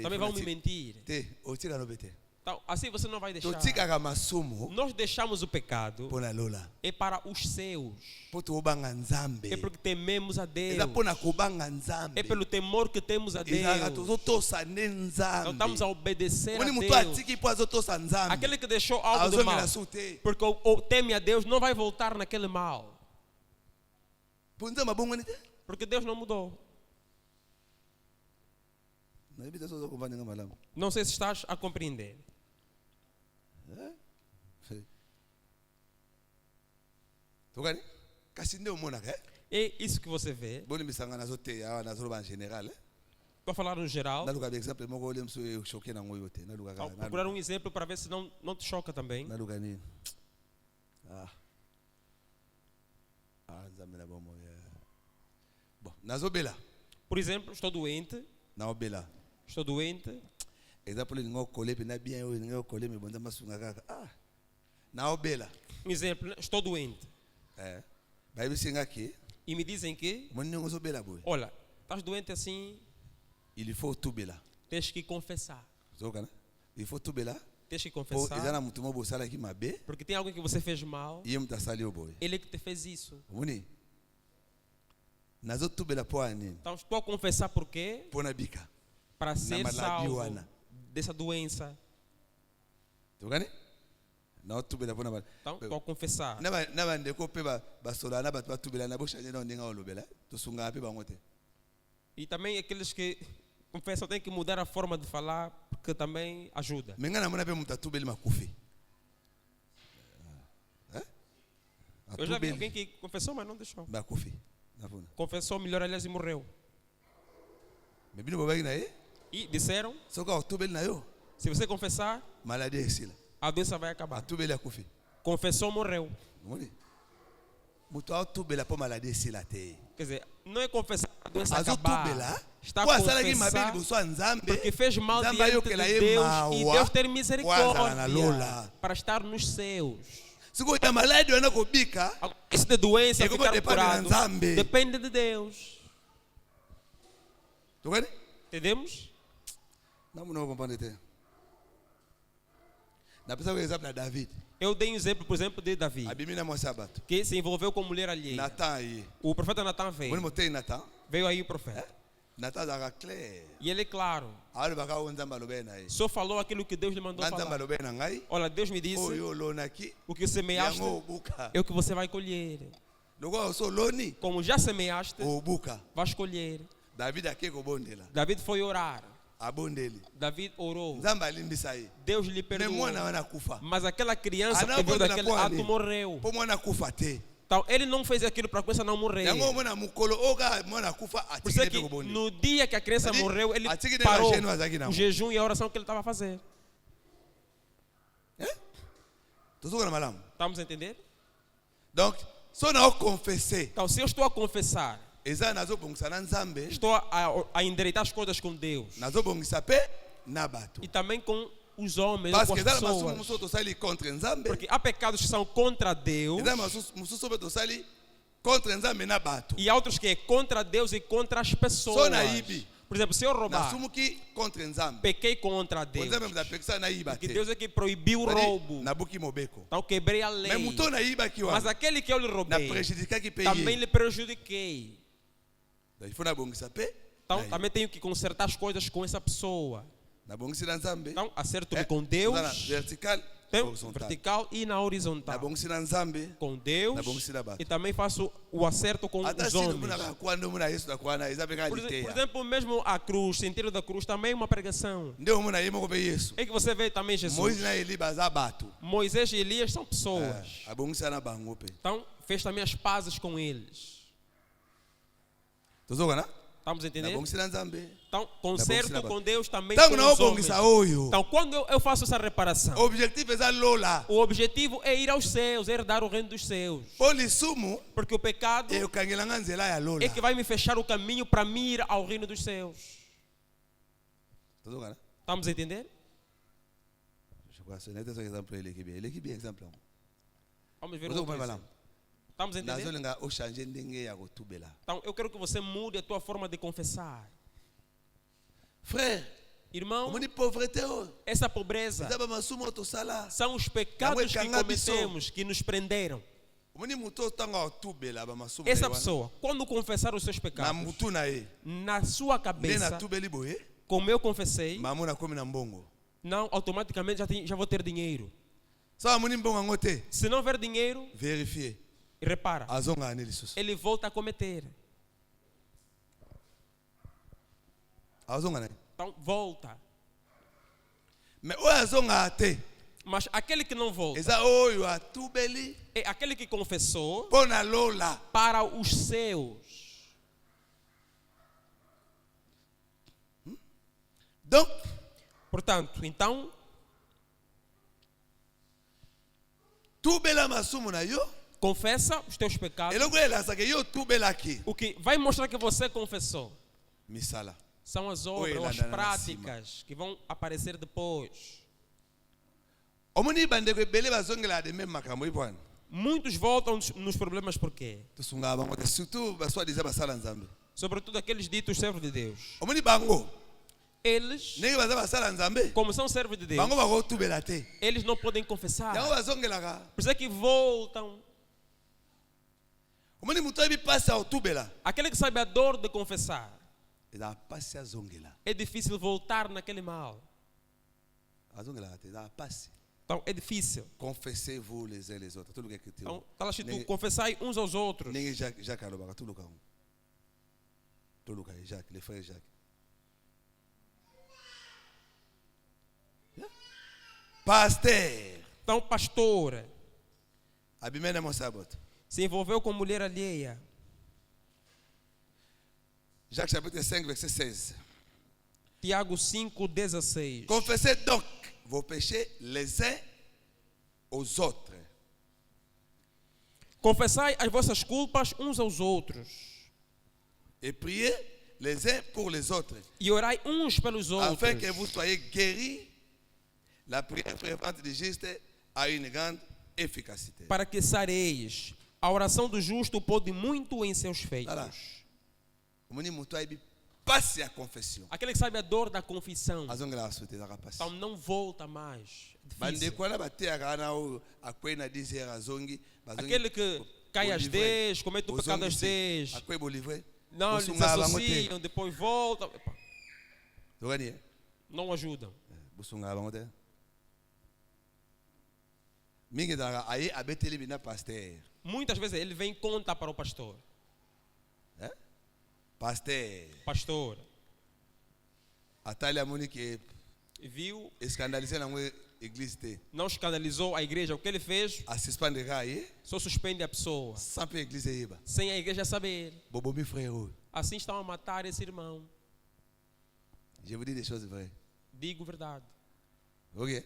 também vão me mentir. Te, otika no bete. Então, assim você não vai deixar. Totika ka masumu Nós deixamos o pecado pona lola. é para os seus. Poto obanga nzambe. É porque tememos a Deus. Eza pona kobanga nzambe. É pelo temor que temos a Deus. Ezaka tozotosa ne Então nzambe. estamos a obedecer a Omoni mutu Deus. atiki po azotosa nzambe. Aquele que deixou algo de mal, Azongela su te. porque o teme a Deus, não vai voltar naquele mal. Po nzambe abongoni te. Porque Deus não mudou. Nayebi te so ozokomprendre nga malamu. Não sei se estás a compreender. Tokani? Kasi nde omonaka É isso que você vê. bolimbisanga nazoteya awa nazoloba en général Vou falar no geral. naluka baexemple moko ole mosu eshoke nango yo te Ao procurar um exemplo para ver se não te choca também. naluka nini nzambe na bomo bon nazobela Por exemplo, estou doente, na obela. estou doente, Exemple ningo kole pe na bien yo ningo kole me bonda masunga kaka. Ah. Na obela. um exemplo, né? Estou doente Vai me singa aqui. e me dizem que, Mon ningo so bela boy. olha, estás doente assim, Il faut tout bela. tens que confessar. Zokana. Il faut tout bela. Tens que Po confessar, ezana mutu mo bosala ki mabe. porque tem alguém que você fez mal, Iye mutasali o boy. ele é que te fez isso. Muni. Nazo tout bela po anini. Então estou a confessar porque Pona bika. para ser maladi salvo wana. dessa doença. Zokane? Na tout bela pona ba. Então estou a confessar. Na ba ndeko pe ba sola na ba tout bela na bo shanye na ndinga olobela. To sunga pe ba ngote. E também aqueles que confessam têm que mudar a forma de falar, porque também ajuda. Menga na mona pe muta tout bela makufi. Eu já vi alguém que confessou, mas não deixou. makufi. Nafuna. Confessou melhor, aliás, e morreu. Me bino bobaki na ye. E disseram, Soka tout bela na yo. se você confessar, Maladie esila. a doença vai acabar. Tout bela kufi. Confessou, morreu. Muni. Mutu tout bela po maladie esila te. Quer dizer, não é confessar a doença Azo acabar. tubela. Está a Po asala ki mabe confessar liboso ya Nzambe. porque fez mal Nzambe diante ayokela de ye Deus mawa. e Deus ter Po azala na misericórdia lola. para estar nos céus. Siko ya maladi wana kobika. Isso de doença, E como ficar depende curado, de Nzambe. depende de Deus. Tokani? Entendemos? Não não compreende te. Na pessoa que exemplo na David. Eu dei um exemplo, por exemplo, de Davi, A Bíblia mo sabato. que se envolveu com mulher alheia. Natan aí. O profeta Natan Muni veio. motei Natan. Veio aí o profeta. Natan zaka clair. E ele, claro, Alu baka o Nzambe lobe na ye. só falou aquilo que Deus lhe mandou Nzambe falar. lobe na ngai. Olha, Deus me disse, Oyo lona ki. o que semeaste Yango buka. é o que você vai colher. Loko so loni. Como já semeaste, O buka. vais colher. David akeko bondela. David foi orar. Abondeli. David orou. Nzambe alimbisa ye. Deus lhe Me perdoou. mwana wana kufa. Mas aquela criança Ana que veio bondela daquele po ato ani. morreu. Po mwana kufa te. Então, ele não fez aquilo para a criança não morrer. Yango mwana mukolo oka mwana kufa Por isso é atikile que pe bonde. no dia que a criança Ali, morreu, ele atikile parou na jejum azaki na o jejum e a oração que ele estava a fazer. Tozuko na malamu. Estamos a entender? Donc, so na confesser. Então, se eu estou a confessar, Eza nazo bongisa na Nzambe. estou a endireitar as coisas com Deus Nazo bongisa pe na bato. e também com os homens, Parce com que as eza masumu pessoas. muso tosali contre Nzambe. Porque há pecados que são contra Deus Eza mususu pe tosali contre Nzambe na bato. e há outros que é contra Deus e contra as pessoas. So na ibi. Por exemplo, se eu roubar, Nasumuki contre Nzambe. pequei contra Deus. Nzambe mutapekisa na iba Porque te. Deus é que proibiu o roubo. Nabuki mobeko. Então quebrei a Mais lei. muto na iba ki Mas wa. aquele que eu lhe Na roubei, prejudica ki pe também ye. lhe prejudiquei. Donc il faut na bongisa pe. Então também tenho que consertar as coisas com essa pessoa. Na bongisi na Nzambe. Então acerto-me Eh, com Deus, na vertical, tenho horizontal. vertical e na Na horizontal. bongisi na Nzambe. Com Deus Na bongisi na bato. e também faço o acerto com Ata os sino homens. muna kwando muna Yesu da kwana eza pe ka Por liteya. exemplo, mesmo a cruz, sentido da cruz, também é uma pregação. Ndio muna yemo ko pe Yesu. É que você vê também Jesus. Moïse na Eli baza bato. Moisés e Elias são pessoas. Abongisa na bango pe. Então fez também as pazes com eles. Tozoka na? Estamos a Na entender? bongisi na Nzambe. Então, conserto bongisa com Deus também Tango com na os homens. obongisa oyo. Então, quando eu faço essa reparação, Objectif eza lola. o objetivo é ir aos céus, é herdar o reino dos céus. Po lisumu Porque o pecado eyokangelanga nzela ya lola. é que vai me fechar o caminho para me ir ao reino dos céus. Tozoka na? Estamos a entender? Je crois que c'est un exemple eleki bien exemple. Vamos ver Tozoka outro pa exemplo. malamu. Estamos a entender? Nazolinga o changer ndenge ya kotubela. Então, eu quero que você mude a tua forma de confessar. Frère, Irmão, omoni pauvreté o. essa pobreza Eza ba masumu tosala. são os pecados que Yango ekanga biso. cometemos, que nos prenderam. Omoni muto tanga otubela ba masumu. Essa pessoa, quando confessar os seus na pecados, mutu na ye. na sua Nde na cabeça, tubeli boye. como eu confessei, Mamu na komi na mbongo. não, automaticamente já vou ter dinheiro. Sawa moni mbongo yango te. Se não houver dinheiro, Vérifier. repara, Azonga ani lisusu. ele volta a cometer. Azonga na. Então, volta. Mais oyo azonga te. Mas aquele que não volta, Eza oyo atubeli é aquele que confessou mpo na lola. para os seus. Donc, Portanto, então, tubela masumu na yo. confessa os teus pecados. Eloko elasaka yo tubelaki. O que vai mostrar que você confessou. misala. São as Oi, obras, lá ou as na práticas que vão aparecer depois. Omoni bandeko ebele bazongela de même makambo ibwana. Muitos voltam nos problemas por quê? Tosunga bango te surtout baswa diza basala nzambe. Sobretudo aqueles ditos servos de Deus. Omoni bango Eles, ndenge baza basala nzambe como são servos de Deus, bango bakotubela te. eles não podem confessar. Yango bazongelaka. Por isso é que voltam. Omoni mutu ayebi pasi ya kotubela. Aquele que sabe a dor de confessar, Ezala pasi azongela. é difícil voltar naquele mal. Azongelaka te ezala pasi. Então é difícil. Confessez-vous les uns les autres. Tuluka ekiti. Então, está lá escrito, confessai uns aos outros. Ndenge Jacques alobaka tuluka. Tuluka Jacques, le frère Jacques. Pasteur. Então, pastor Abimene mon sabot. se envolveu com mulher alheia. Jacques chapitre 5 verset 16. Tiago 5,16. Confessez donc vos péchés les uns aux autres. Confessai as vossas culpas uns aos outros. Et priez les uns pour les autres. E orai uns pelos outros. Afin que vous soyez guéris. La prière fervente du juste a une grande efficacité. Para que sareis. A oração do justo pode muito em seus feitos. Voilà. Omoni mutu ayebi pasi ya confession. Aquele que sabe a dor da confissão. Azongela asute ezaka pasi. Então não volta mais. É difícil. Bandeko wana bateyaka wana oyo akwei na 10 heures azongi. Aquele que cai às 10, comete o pecado às 10. Akwei bolivre. Não, eles Bosunga bango te. associam, depois voltam. Epa, Tokani ye? não ajudam. Bosunga bango te. Mingi ezalaka aye abeteli bina pasteur. Muitas vezes ele vem e conta para o pastor. Pasteur. Pastor, Atali amoni ke viu, escandalize nango église te. não escandalizou a igreja. O que ele fez, Asuspendeka aye só suspende a pessoa. sans pe église eyeba. Sem a igreja saber. Bobomi frère oyo. Assim estão a matar esse irmão. Je vous dis des choses vraies. Digo verdade. Ok?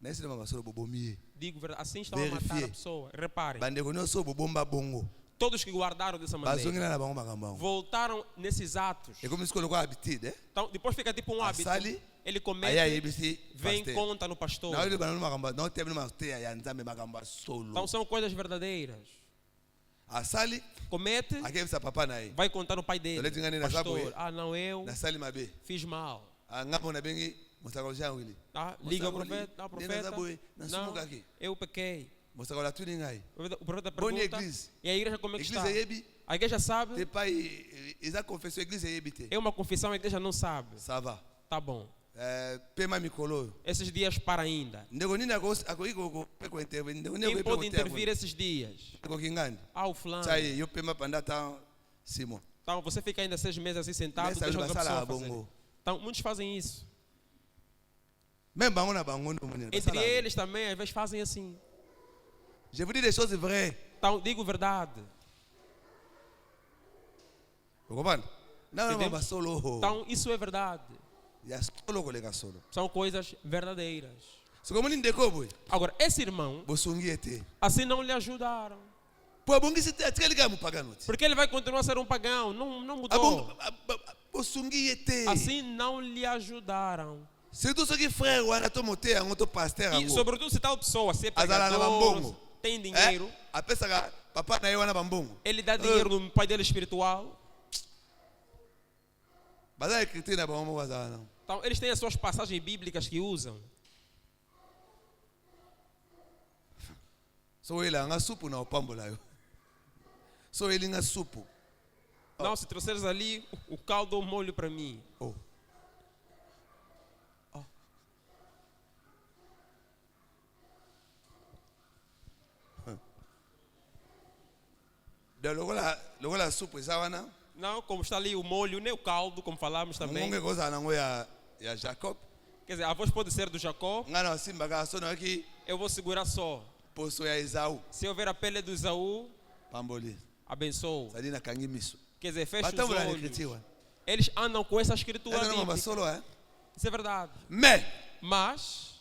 Nesse nama basolo bobomi. Digo verdade. Assim estão a matar Verifier. a pessoa. Reparem. Bandeko nyonso bobomba bongo. Todos que guardaram dessa maneira Bazongela na bango makambo yango. voltaram nesses atos. E como escolhe com a habitude, Então, depois fica tipo um hábito. Asali, Ele aí comete, ayebisi vem e pasteur. conta no pastor. Na hora banano makambo, não tem no pasteur ya nzambe makambo solo. Então são coisas verdadeiras. Asali, Comete, akebisa papa na ye. vai contar no pai dele. Olha, tinha nem na Pastor, saboia. não, eu Nasali mabe. fiz mal. Ngapo na bengi mosaka Jean Willy. Tá? Liga ao Mosaka profeta, Willy, profeta. nena zaboe, na Não, sumuka aqui. eu pequei. Mosaka la tuni ngai. O profeta Bonne pergunta, église. e a igreja como é que Église está? yebi, A igreja te sabe, pai ils a confessé église yebi te. é uma confissão, a igreja não sabe. Ça va. Tá bom. Pema mikolo. Esses dias para ainda. Ndeko nini ako peko intervenir. Ndeko Quem nini pode intervir esses dias? Ko kingani. Ah, o fulano. Sai yo pema pandata Simon. Então você fica ainda 6 meses assim sentado, Nessa deixa outra basala pessoa fazer. bongo. Então muitos fazem isso. Même bango na bango no munene. Entre eles também, às vezes fazem assim. Je vous dis des choses vraies. Então, digo verdade. Vous comprenez? Não, não, Entendemos? mas solo. Então, isso é verdade. Ya solo colega solo. São coisas verdadeiras. Se como ni ndeko boy. Agora, esse irmão, Bosungi ete. assim não lhe ajudaram. Po bongi se atikali ga mupagano. Porque ele vai continuar a ser um pagão. Não mudou. Abong bosungi ete. Assim não lhe ajudaram. C'est tout ce qui frère wana to moté ango to pasteur E, ango. sobretudo, se tal pessoa, se é Azala na bambongo. pregador, tem dinheiro, Apesa ga papa na wana bambongo. ele dá dinheiro no pai dele espiritual. Baza écriture na bambongo azala não. Então, eles têm as suas passagens bíblicas que usam. So ele anga supu na opambola yo. So ele nga supu. Não, se trouxeres ali o caldo ou o molho para mim. Oh. Da logola supu eza wana. Não, como está ali o molho, nem o caldo, como falamos também. Ngonge koza nango ya Jacob. Quer dizer, a voz pode ser do Jacó, Nga na simba ga so na ki eu vou segurar só. poso ya Esau. Se eu ver a pele do Isaú, Pamboli. abençoo. Sadi na kangi miso. Quer dizer, fecha os Batambola olhos. écriture. Eles andam com essa escritura Eza não bíblica. solo Isso é verdade. Mais Mas,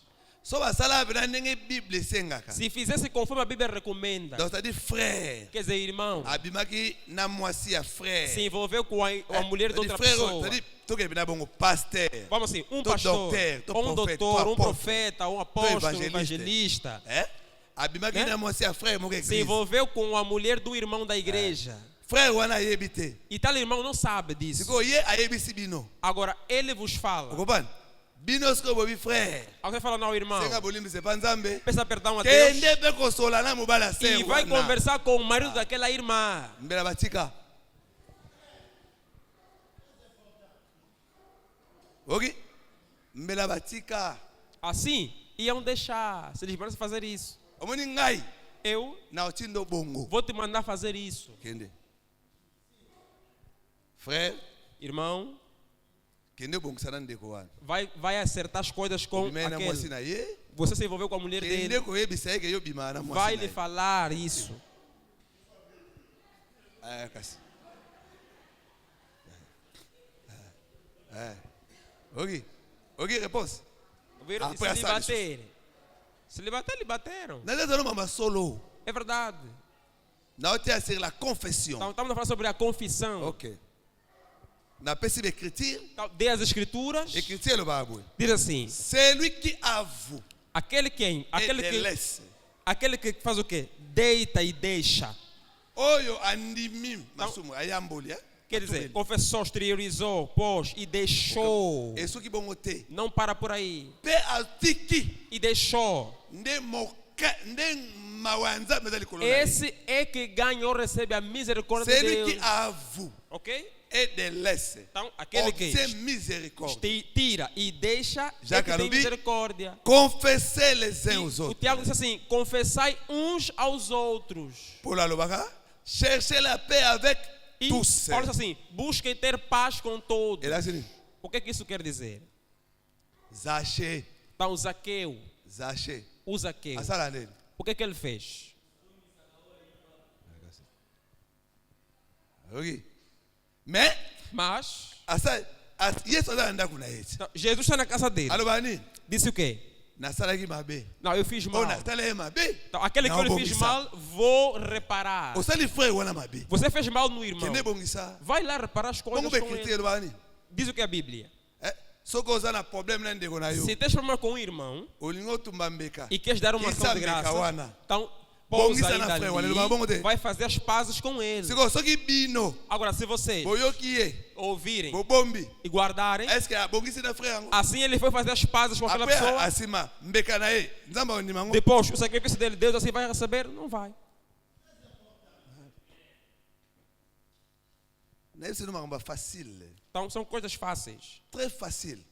So basala bena ndenge Bible esengaka. Se fizesse conforme a Bíblia recomenda, Donc c'est-à-dire frère. quer dizer, irmão, Abimaki na mwasi ya frère. se envolveu com a mulher de outra frère, pessoa. c'est-à-dire toke bena bongo pasteur. Vamos assim, um Tô pastor, docteur, tô ou um profeta, doutor, tô um apóstolo, profeta, um apóstolo, um evangelista. evangelista. Abimaki Né? na mwasi ya frère mongo Se église. envolveu com a mulher do irmão da igreja. Frère wana yebite. E tal irmão não sabe disso. Siko ye ayebisi bino. Agora, ele vos fala. Okopana? Bino siko bobi frère. Alguém fala, não, irmão, Senga bolimbi se panzambe. peça perdão a Deus. Kende pe kosola na mobala E ser vai wana. conversar com o marido daquela irmã. Mbela batika. Ok? Mbela batika. Assim, iam deixar. Se eles parecem fazer isso, Omoni ngai eu na otindo bongo. vou te mandar fazer isso. Kende. Frère, Irmão, kende bongo sana ndeko wana. vai acertar as coisas com Bimena mwasi aquele. na ye. Você se envolveu com a mulher Kende dele. ko yebisa yeke yo bimana mwasi. Vai na lhe ye. falar isso. Kasi. Ok. Ok, réponse. Viram? Ah, E foi se lhe assado isso. baterem. Se lhe bater, lhe bateram. Na leta no mama solo. É verdade. Na otia sur la confession. Então, estamos a falar sobre a confissão. Ok. Na pesi écriture. Então, dê as escrituras. Écriture le babou. Diz assim: Celui qui avoue aquele quem? et délaisse. Aquele que faz o quê? Deita e deixa. Oyo andimi masumu ayamboli. Quer dizer, confessou, exteriorizou, pôs e deixou. Et ce qui bon côté. Não para por aí. Pe altiki. E deixou. Nde moka nde mawanza medali kolona. Esse é que ganha ou recebe a misericórdia de Celui Deus. qui avoue Ok? et délaisse. Então, aquele que Obtient miséricorde. tira e deixa Já é que tem Carubi, misericórdia. Confessez les uns E aux o autres. Tiago diz assim: confessai uns aos outros. Pour la lobaka, cherchez la paix avec E tous. olha assim: busquem ter paz com todos. Et là c'est O que é que isso quer dizer? Zaché, Então, Zaqueu, Zaché. o Zaqueu, Asala nini? o que é que ele fez? Ok. Mais Mas Yesu azala ndako na ye. então, Jesus está na casa dele. Aloba nini? Disse o quê? Nasalaki mabe. Não, eu fiz mal. Oh, nasala ye mabe. Então, aquele que eu lhe fiz Naobongisa. mal, vou reparar. Osali frère wana mabe. Você fez mal no irmão. Kende bongisa. Vai lá reparar as coisas Bongo com bekritique ele. aloba nini? Diz o que é a Bíblia. Soki oza na problème na ndeko na yo. Se tens problema com um irmão Olingi otumba mbeka. e queres dar uma ação Kisa de mbeka graça, wana. então Bongisa pousa na ainda frère, wale luba bongo te. ali, vai fazer as pazes com ele. Siko soki bino Agora, se vocês boyoki ye ouvirem bobombi. e guardarem, Est-ce que abongisi na frère yango? assim ele foi fazer as pazes com aquela Après pessoa. asima mbeka na ye. Nzamba ondima yango. Depois, o sacrifício dele, Deus assim vai receber? Não vai. Na yesu no makambo facile. Então, são coisas fáceis. Très facile.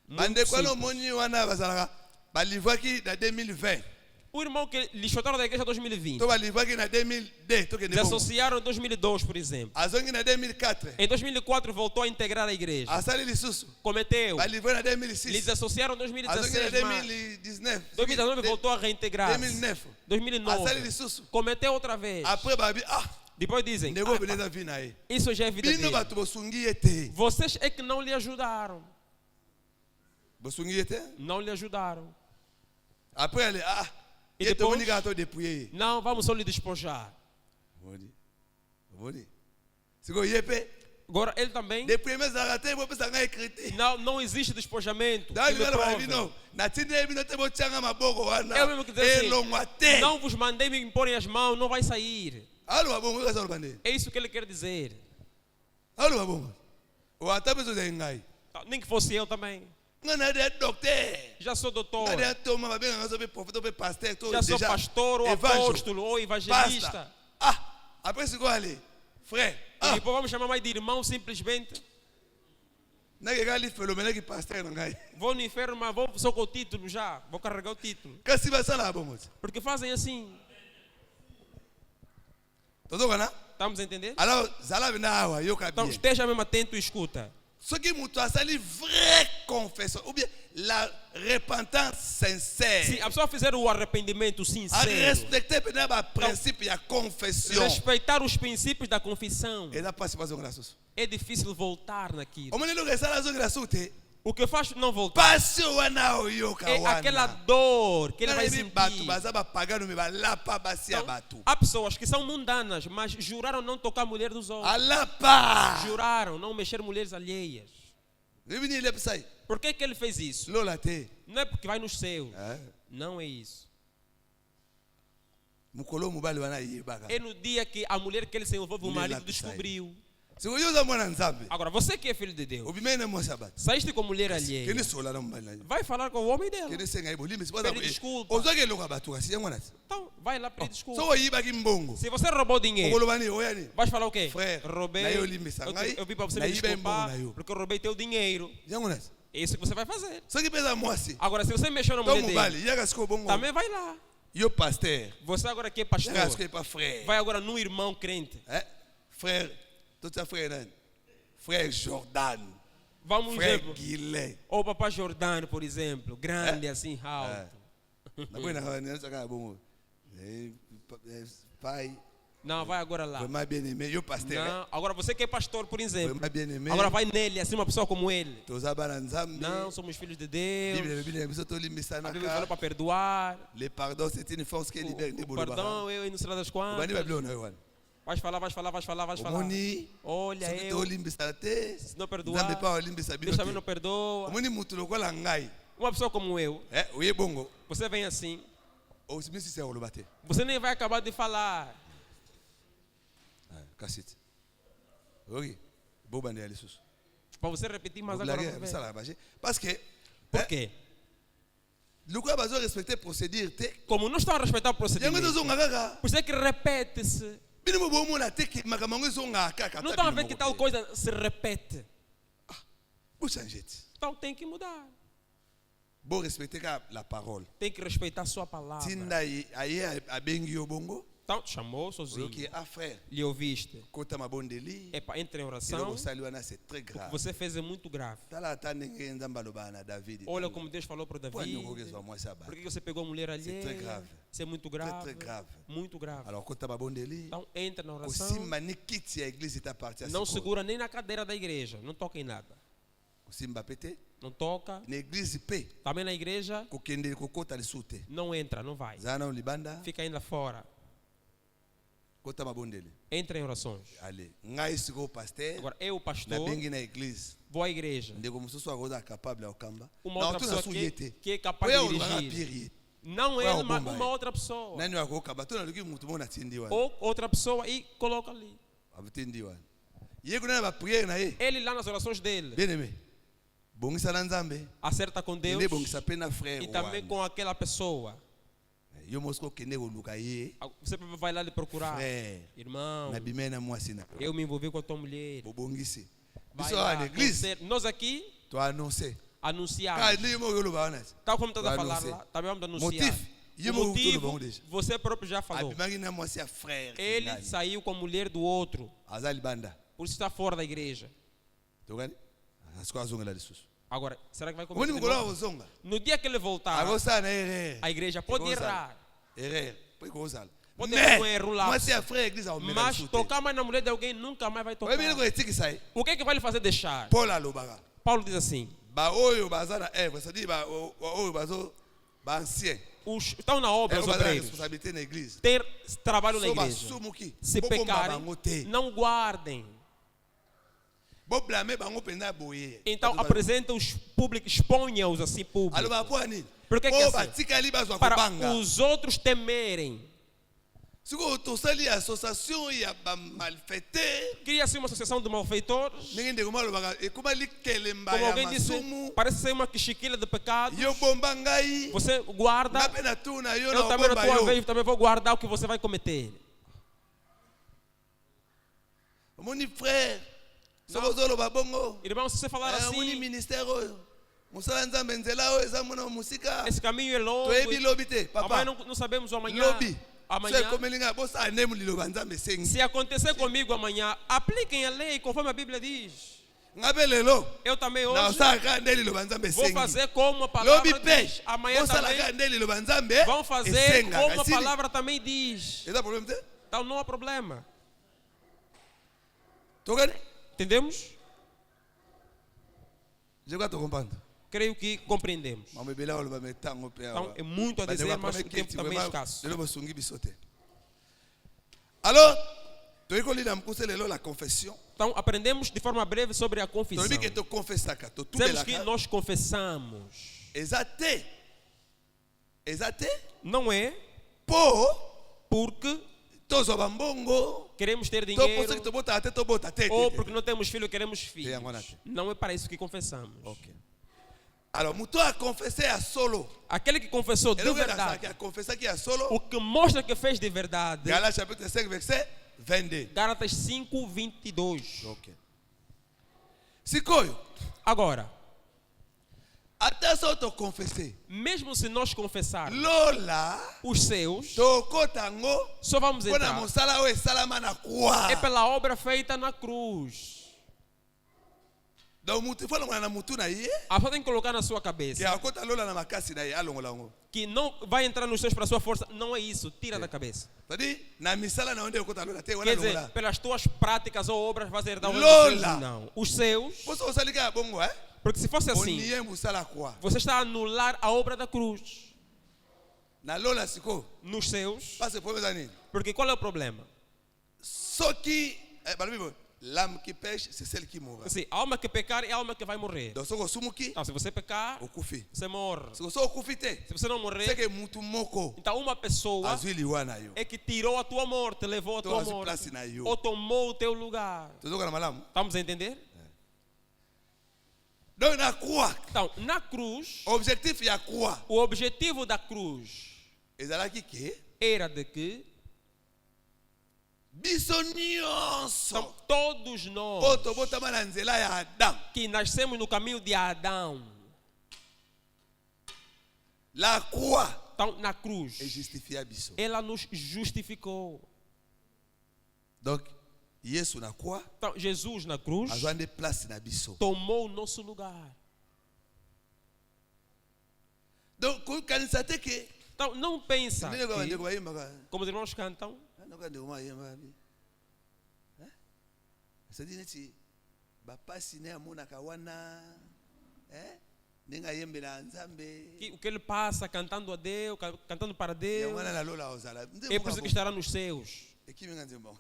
Muito Bandeko wana simples. omoni wana bazalaka balivraki na 2020. O irmão que lixotaram da igreja em 2020, To balivraki na 2002 tokende bongo. desassociaram em 2002, por exemplo. Azongi na 2004. Em 2004 voltou a integrar a igreja. Asali lisusu. Cometeu. Balivre na Eles 2006. associaram em Azongi na 2016. mas 2019. 2019 voltou a reintegrar. 2009. 2009. Asali lisusu. Cometeu outra vez. Après babi Depois dizem: ndeko "Ah, beleza vi na ye. isso já é vida Bino dele. bato bosungi ye te. Vocês é que não lhe ajudaram. Bosungi ye te. Não lhe ajudaram. Après ele E ye depois? tomoni kaka to dépouiller ye. Não, vamos só lhe despojar. Oboni. Siko ye pe. Agora, ele também. Dépouiller me ezalaka te bopesa ngai écrite. Não existe despojamento. Dali Que me bana prove. bino. Natindi ye bino te botianga maboko wana. Eu mesmo que dizer assim, Elongwa te. não vos mandei me imporem as mãos, não vai sair. Aloba bongo eza loba nde. É isso que ele quer dizer. Aloba bongo. O ata bezo de ngai. Nem que fosse eu também. Nga na de docteur. Já sou doutor. Nga de toma babenga nga so be prophète be pasteur to Já sou déjà pastor ou évangile. apóstolo ou evangelista. Basta. Après c'est quoi aller? Frère. E depois vamos chamar mais de irmão simplesmente. Na que gali phénomène qui pasteur na ngai. Vou no inferno, mas vou só com o título já. Vou carregar o título. Kasi basala bongo. Porque fazem assim. Todo kana? Estamos a entender? Alors zala bina awa yoka Então bien. esteja mesmo atento e escuta. Ce qui mutu asali vraie confession ou bien la repentance Se sincère. a pessoa fizer o arrependimento A sincero, respecter bina ba principe ya confession. respeitar os princípios da confissão, Et là pas pas zonga susu. é difícil voltar naquilo. Omoni lo kesala zonga susu te. O que faz não voltar pasi wana oyoka é aquela wana dor que ele vai nalebi bato sentir. baza bapagano me balapa basi ya Então, bato há pessoas que são mundanas, mas juraram não tocar a mulher dos outros. alapa Juraram não mexer mulheres alheias. ribini lepsai Por que ele fez isso? lola te Não é porque vai nos céus. Eh, Não é isso. mukolo mobali wana yebaka É no dia que a mulher que ele se envolve, o Nela marido sai. descobriu. sikoyoza mwana nzambe Agora, você que é filho de Deus, obimene mwasi ya bato saíste com mulher alheia, kende sola na mobali na yo vai falar com o homem dela. kende senga ye bolimi Pede desculpa. ozwaki eloko ya bato kasi yango nati Então, vai lá pedir desculpa. soko oyibaki mbongo Se você roubou dinheiro, okoloba nini oyani vai falar o quê? Frère, Roubei. na eu limbisa ngai, Eu vim para você na me iba desculpar, embora na eu. porque eu roubei teu dinheiro. yango nati É isso que você vai fazer. soki mpenza mwasi Agora, se você mexeu na to mulher dele, mobali yaka sikoyo bongo também vai lá. yo paster Você agora que é pastor, yaka sikoyo epa frère vai agora no irmão crente. frère totia frère nani frère Jordan Vamos frère ver, Guilhem ou o papai Jordano, por exemplo, grande assim, alto. naboyi nakaka bongo pai Não, vai agora lá. vraiment bien aimé yo paster Não, agora você que é pastor, por exemplo, vraiment bien aimé agora vai nele, assim uma pessoa como ele. toza bana nzambe Não, somos filhos de bible Deus. biblia biso A Bíblia falou tolimbisana para perdoar. le pardon c'est une force qui libère nde O bolobaka perdão, eu e não sei lá das obani quantas. babilo na yo wana Vais falar, vais falar, vais falar, vais falar. omoni Olha, soki eu, tolimbisa te se não perdoar, nzambe mpe olimbisa bino Deus também te não perdoa. omoni mutu lokola ngai Uma pessoa como eu, oye bongo você vem assim, osimisisa ya koloba te você nem vai acabar de falar. kasi te oki bobandela lisusu Para você repetir mais agora. oblage vamos ver. bisalaka bashe parce que Por quê? lokola bazo respecte procédure te Como não estão a respeitar o yango procedimento, ezozonga kaka por isso é que repete-se. bino mo bomona te ke makambo yango ezongaka kaka Não estão a ver que tal coisa se repete. bochange te Então tem que mudar. bo respecte kaka la parole Tem que respeitar a sua palavra. tinda aye abengi yo bongo Então chamou sozinho. oyoki frère Lhe ouviste. kota mabondeli Epa, entre em eloko oração. osali wana c'est très O que grave você fez é muito grave. tala ata ndenge nzambe alobaka na david Olha como Deus falou para po Davi. aningo okezwa mwasi ya Por bato que você pegou a mulher très alheia? grave. Isso é muito grave. très grave. Muito grave. alors kota babondeli Então entra na oração. kosimba ni kiti ya eglise ta parti ya Não sikoyo segura nem na cadeira da igreja. Não toca em nada. kosimba pe te Não toca. na eglise pe Também na igreja, kokende kokota lisusu te não entra, não vai. zala nano libanda Fica ainda fora. kota mabondeli Entra em orações. ale ngai sikoyo paster Agora, eu, pastor, nabengi na eglise vou à igreja. ndeko mosusu akoza capable ya kokamba Uma na outra otuna pessoa su ye te que é capaz oyo de akozaka dirigir. pire ye Não Qual é ele, o mas bomba uma aí? outra pessoa. nani akokamba to naluki mutu mo natindi wana Ou outra pessoa e coloca ali. abutindi wana ye kuna na bapriere na ye Ele lá nas orações dele. bien aimé bongisa na nzambe Acerta com Deus ende bongisa mpe na frère e também wana com aquela pessoa. yo mosi kokende koluka ye Você vai lá lhe procurar. frère Irmão, nabimai na mwasi na eu me envolvi com a tua mulher. bobongisi Vai biso lá, awa na église nós aqui toannonce anunciamos. kaka ndenge moko yoloba wana ti Tal como estás a vai falar anunciar. lá, também vamos anunciar. motif ye O moko motivo, tolobango deja você próprio já falou. abimaki na mwasi ya frère Ele Kingani. saiu com a mulher do outro, aza libanda por isso está fora da igreja. tokani asiko azongela lisusu Agora, será que vai omoni cometer? mokolo akozonga No dia que ele voltar, akosala na erreur a igreja pode Ekozala. errar, erreur po ekozala pode ter um erro lá. mwasi ya frère église aomela mas lisusu te tocar mais na mulher de alguém nunca mais vai tocar. oyebi ndeko etikisa ye O que é que vai lhe fazer deixar? paul alobaka Paulo diz assim: baoyo baza na œuvre c'est-à-dire baoyo bazo baancien os estão na obra, os baza na obreiros, responsabilité na église ter trabalho na so igreja. basumuki Se bobomba pecarem, bango te não guardem. boblame bango mpenza boye Então apresenta-os públicos, exponha-os assim público. alobaka mpo anini Por que que po assim? batikali bazwa Para kobanga os outros temerem. sikoyo tosali association ya bamalfaiteur Cria-se uma associação de malfeitores. ndenge ndeko mo alobaka ekoma likelemba Como ya alguém disse, masumu parece ser uma quichiquilha de pecados. yo bomba ngai Você guarda. nga mpe na tuna yo na Eu também na obomba tua yo vez também vou guardar o que você vai cometer. omoni frère Não. soko ozoloba bongo Irmão, se você falar omoni assim, ministère oyo mosala nzambe nzela oyo eza mona mosika esse caminho é longo. toyebi lobi te Amanhã papa não sabemos o amanhã. lobi so Amanhã, ekomeli ngai bosala nde liloba nzambe esengi se acontecer comigo amanhã, apliquem a lei conforme a Bíblia diz. nga mpe lelo Eu também hoje naosala kaka nde liloba nzambe vou esengi fazer como a lobi palavra mpe diz. Amanhã bosala kaka também nde liloba nzambe vão fazer esengaka como a sili palavra também diz. eza problème te Então não há problema. tokani Entendemos? Je crois que tu comprends. Creio que compreendemos. Mas me bela oloba me tango pe. Então, é muito a dizer, mas o tempo também é escasso. Lelo bosungi bisote. Alors, tu école na mkuse lelo la confession. Então, aprendemos de forma breve sobre a confissão. Tu que tu confessa ka, tu Dizemos tubela que ka. nós confessamos. Exaté. Exaté. Não é Po porque tozo bambongo. queremos ter Tu dinheiro pensa que tu bota até tu bota até. ou porque não temos filho, queremos Tem filhos. agora aqui. Não é para isso que confessamos. OK. Alors, muto a confessé a solo. Aquele que confessou de Et le gars verdade, qui a confessé qui a solo. o que mostra que fez de verdade, Galates chapitre 5 verset 22. Gálatas 5, 22. OK. Sikoyo. Agora, Até só tu confessé. mesmo se nós confessarmos Lola. os seus, Toko tango. só vamos Pona entrar mosala o salama na croix. é pela obra feita na cruz. Donc mutu fala na mutu na ye. A pessoa tem que colocar na sua Que cabeça akota lola na makasi na ye alongo lango. que não vai entrar nos seus para a sua força. Não é isso, tira da cabeça. Tadi na misala na onde akota lola te wala Quer longo dizer, lá. pelas tuas práticas ou obras vai herdar os Lola. seus, não. Os seus, Posso usar liga bongo porque se fosse assim, Oniye musala croix. você está a anular a obra da cruz. Na lola siko. Nos seus, Parce problème nini? porque qual é o problema? Soki l'âme qui pêche, c'est celle qui mourra. Assim, a alma que pecar é a alma que vai morrer. Donc soko sumuki Então, se você pecar, okufi. você morre. Soko so okufi te. Se você não C'est morrer, que mutu moko então uma pessoa azwi liwa na yo. é que tirou a tua morte, levou a Então, tua as morte, place na yo. ou tomou o teu lugar. Tozoka na malamu. Estamos a entender? Donc na croix, Então, na cruz, objectif ya croix. o objetivo da cruz Ezalaki ke era de que biso nyonso então, todos nós oyo tobotama na nzela ya Adam. que nascemos no caminho de Adão, La croix então, na cruz, ejustifia biso. ela nos justificou. Donc Yesu na croix Então, Jesus na cruz azwa nde place na biso. tomou o nosso lugar. Donc kokanisa te ke Então, não pensa ndenge kwa que, ndeko bayimbaka como os irmãos cantam, ndoka ndeko bayembaka bi. C'est-à-dire neti bapasi ne amonaka wana ndenge ayembela Nzambe. que o que ele passa cantando a Deus, cantando para Deus, Yango wana na lola ozala. é por isso que estará nos seus. Ekiminga nzembo.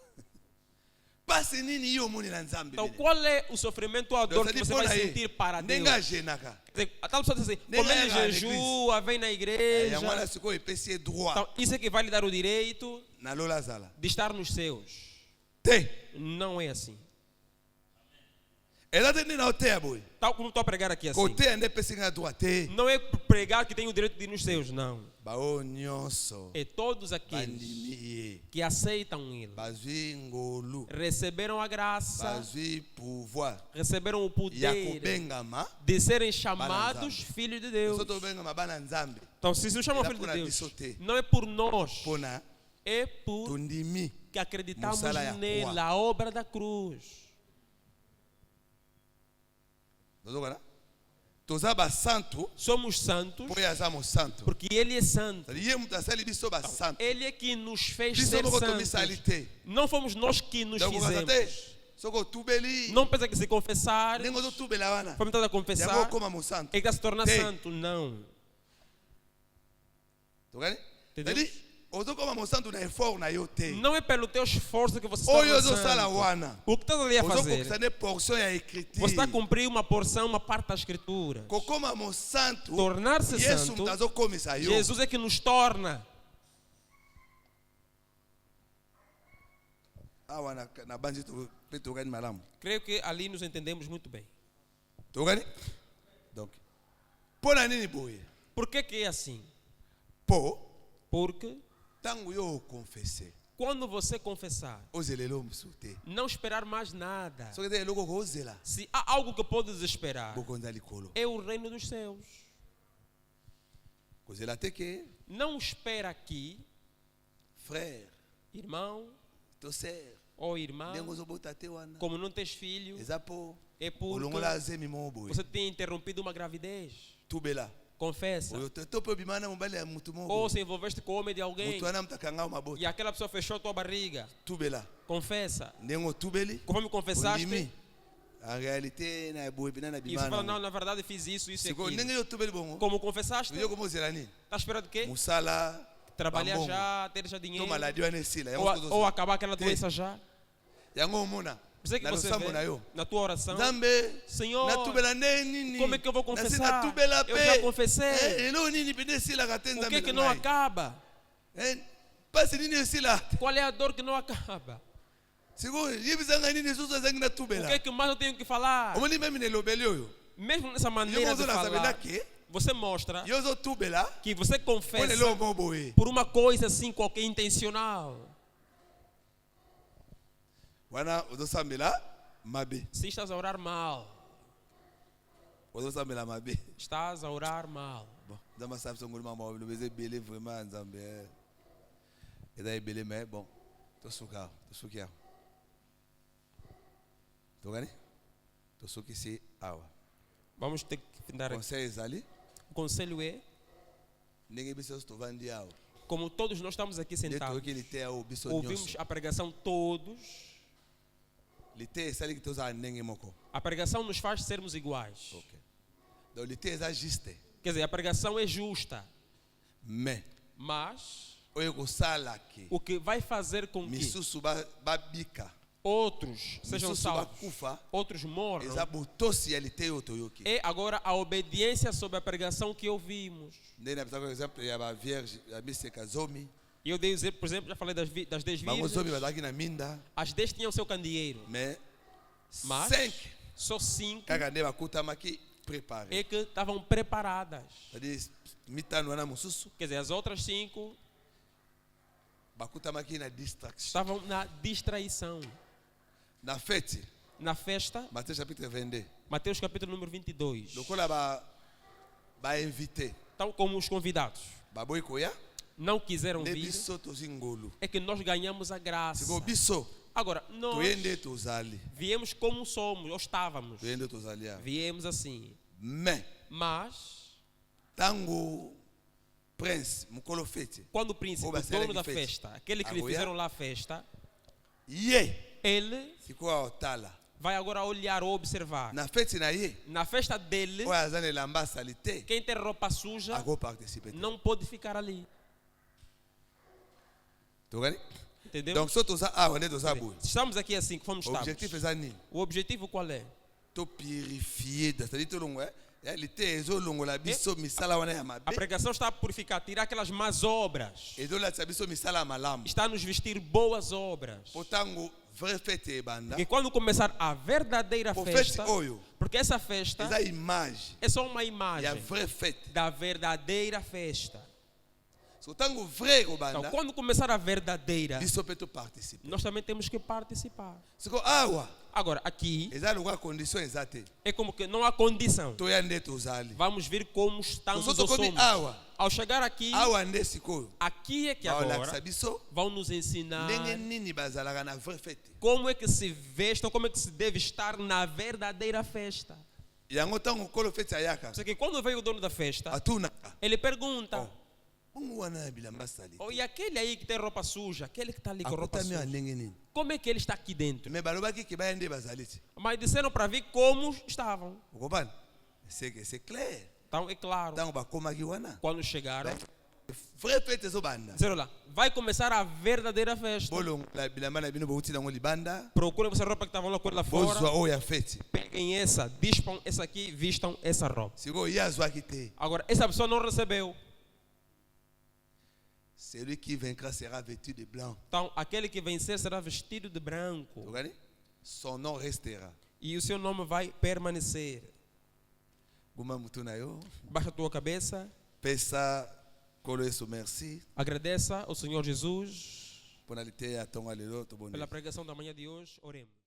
Pasi nini yo moni na Nzambe. Então, qual é o sofrimento ou a dor que você vai sentir para Deus? Ndenga jenaka. Quer dizer, a tal pessoa diz assim, Nem como ele vai na jejua, vem na igreja. Yango wana sikoyo epesi droit Então, isso é que vai lhe dar o direito na lola zala. de estar nos seus. Te. Não é assim. Ela tem na oteia boy. Tal como estou a pregar aqui assim. Kote ande pesi nga droit te. Não é pregar que tem o direito de ir nos seus, não. Bao nyonso. É todos aqueles Bandimi. que aceitam Ele. Bazwi ngolu. Receberam a graça, Bazwi pouvoir. receberam o Ya poder kobengama. de serem chamados Nzambe. filhos de Deus. Soto bengama bana Nzambe. Então, se se chamam Era filhos de por Deus, biso te. não é por nós, Pona é por tondimi. que acreditamos Musala ya nele, croix. a obra da cruz. Tozokana. Toza ba santo. Somos santos Po ya za mo santo. porque Ele é santo. Ye mutu asali biso ba santo. Ele é que nos fez Biso ser moko santos. tomisali te. Não fomos nós que nos Donc okasa te. fizemos. Soko tubeli. Não pensa que se confessar, Ndenge ozotubela wana. foi metade a Yango confessar, okoma mo santo. é que se torna Ei. santo. Não. Tokani? Entendeu? Tadi ozokoma mo santo na effort na yo te. Não é pelo teu esforço que você se Oyo torna ozosala santo. wana. O que estás ali a fazer? Ozokokisa nde portion ya Você écriture. está a cumprir uma porção, uma parte da escritura. Kokoma mo santo. Tornar-se Yesu santo, mutu azokomisa yo. Jesus é que nos torna. Awa na banzi pe tokani malamu. Creio que ali nos entendemos muito bem. Tokani? Donc. Pona nini boye? Por que que é assim? Po Porque tango yo confesser. quando você confessar, Ozelelo msute. não esperar mais nada. Soki te eloko kozela. Se há algo que podes esperar, Bokonza likolo. é o reino dos céus. Kozela te ke Não espera aqui, frère, irmão to sœur. ou irmã, Ndenge ozobota te wana. como não tens filho, Eza po é olongola porque zemi mo boye. você tem interrompido uma gravidez. Tubela. Confessa. Oyo to pe bimana mobali ya mutu mo. Ou se envolveste com o homem de alguém Mutu wana mutakanga mabota. e aquela pessoa fechou a tua barriga. Tubela. Confessa. Ndenge otubeli. Conforme confessaste, Ondimi. En réalité, na boue na E você fala, não, bimana. na verdade fiz isso, isso e Siko aquilo. ndenge yo tubeli bongo. Como confessaste? Yo como zelani. Está esperando o quê? Musala. Trabalhar bambongo. já, ter já dinheiro. To maladi wana esila. Ou acabar aquela doença já. Yango mona. Por isso é que Na você losambo na vê yo. na tua oração, Nzambe. Senhor, Na tubela nini. como é que eu vou confessar? tubela Eu já confessei. Elo nini pende esila katenda. O que é que não acaba? Pasi nini esila. Qual é a dor que não acaba? Siko yibizanga nini susu zangi na O tubela. que é que mais eu tenho que falar? Omoni meme ne lobeli yo. Mesmo nessa Yo maneira de mozo na sabela falar, ke. você mostra Yo zo tubela. que você Ole confessa lo moboe. por uma coisa assim, qualquer intencional. Wana ozo sambela mabe. Se estás a orar mal, Ozo sambela mabe. estás a orar mal. Bon, Nzambe sabe son ngolima mabe lo beze belé vraiment Nzambe. Et d'ailleurs belé mais bon. To sukia. To gani? To suki si awa. Vamos ter que dar aqui. Conseil ezali. O conselho é, Ndenge biso to vandi awa. como todos nós estamos aqui Nde to sentados, ki lite awa biso ouvimos nyonso. a pregação todos. Lite esali ki to za ndenge moko. A pregação nos faz sermos iguais. OK. Donc lite eza juste. Quer dizer, a pregação é justa, Mais mas oyo kosala ki o que vai fazer com que misusu babika. outros sejam Misusu salvos, bakufa. outros morram, Eza botosi ya lite oyo toyoki. é agora a obediência sobre a pregação que ouvimos. Ndenge na por exemple ya ba vierge ya miseka zomi. E eu dei exemplo, por exemplo, já falei das 10 Bango zomi virgens. bazalaki na minda. As 10 tinham seu candeeiro, Mais mas 5 só 5 kaka nde bakutamaki préparé. é que estavam preparadas. C'est-à-dire mitano wana mosusu Quer dizer, as outras 5 bakutamaki na distraction. estavam na distraição. Na fête, Na festa, Matthieu chapitre 22. Mateus capítulo número 22. Lokola ba invité. Então, como os convidados Baboyi koya não quiseram nde vir, biso tozi ngolu. é que nós ganhamos a graça. Siko biso Agora, nós toyende tozali. viemos como somos, ou estávamos. Toyende tozali. Viemos assim. Mais Mas, tango prince mukolo fete. quando o príncipe, Oba, o será dono que da fez? festa, aquele que lhe Agoia? fizeram lá a festa, Ye ele siko otala. vai agora olhar ou observar. Na fête na ye. Na festa dele, Oyo azane lamba salite. quem tem roupa suja Ako participer. não pode ficar ali. Togani? Entendeu? Donc so toza awa nde toza boye. Estamos aqui assim, que fomos Objectif estáveis. eza nini? O objetivo qual é? To purifier, c'est-à-dire to longo lite ezolongola biso misala wana ya A mabe. pregação está a purificar, tirar aquelas más obras. Ezolatisa biso misala ya malamu. Está a nos vestir boas obras. Po tango vraie fête ebanda. Porque quando começar a verdadeira Po festa, fête oyo porque essa festa eza image é só uma ya imagem vraie fête. da verdadeira festa. So tango vrai Então, kobanda quando começar a verdadeira, biso pe to participer. nós também temos que participar. Siko awa Agora, aqui eza lokola condition eza te. é como que não há condição. Toya nde tozali. Vamos ver como estamos So ou tokomi somos. awa. Ao chegar aqui, Awa nde sikoyo. aqui é que Baolakisa agora biso vão nos ensinar ndenge nini bazalaka na vraie fête. como é que se veste, ou como é que se deve estar na verdadeira festa. Yango tango kolo fête ayaka. Só que quando veio o dono da festa, Atunaka. ele pergunta: Bongo wana bilamba salite. oh, e aquele aí que tem roupa suja, aquele que está ali com roupa Akotami suja, ndenge nini? como é que ele está aqui dentro? Mais balobaki ke baya nde bazali ti. Mas disseram para vir como estavam. Okopana? C'est clair. Então, é claro, Tango bakomaki wana. quando chegaram, Vraie fête ezobanda. disseram lá, vai começar a verdadeira festa. Bolongola bilamba na bino bouti nango libanda. Procurem essa roupa que estavam lá Bozwa fora, oyo ya fête. peguem essa, dispam essa aqui, vistam essa roupa. Sikoyo ye azwaki te. Agora, essa pessoa não recebeu. Celui qui vaincra sera vêtu de blanc. Então, aquele que vencer será vestido de branco. Togani? Son nom restera. E o seu nome vai permanecer. Guma mutu na yo. Baixa a tua cabeça, Pesa kolo Yesu merci. agradeça ao Senhor Jesus Pona lite ya tonga lelo to boni. pela pregação da manhã de hoje. Oremos.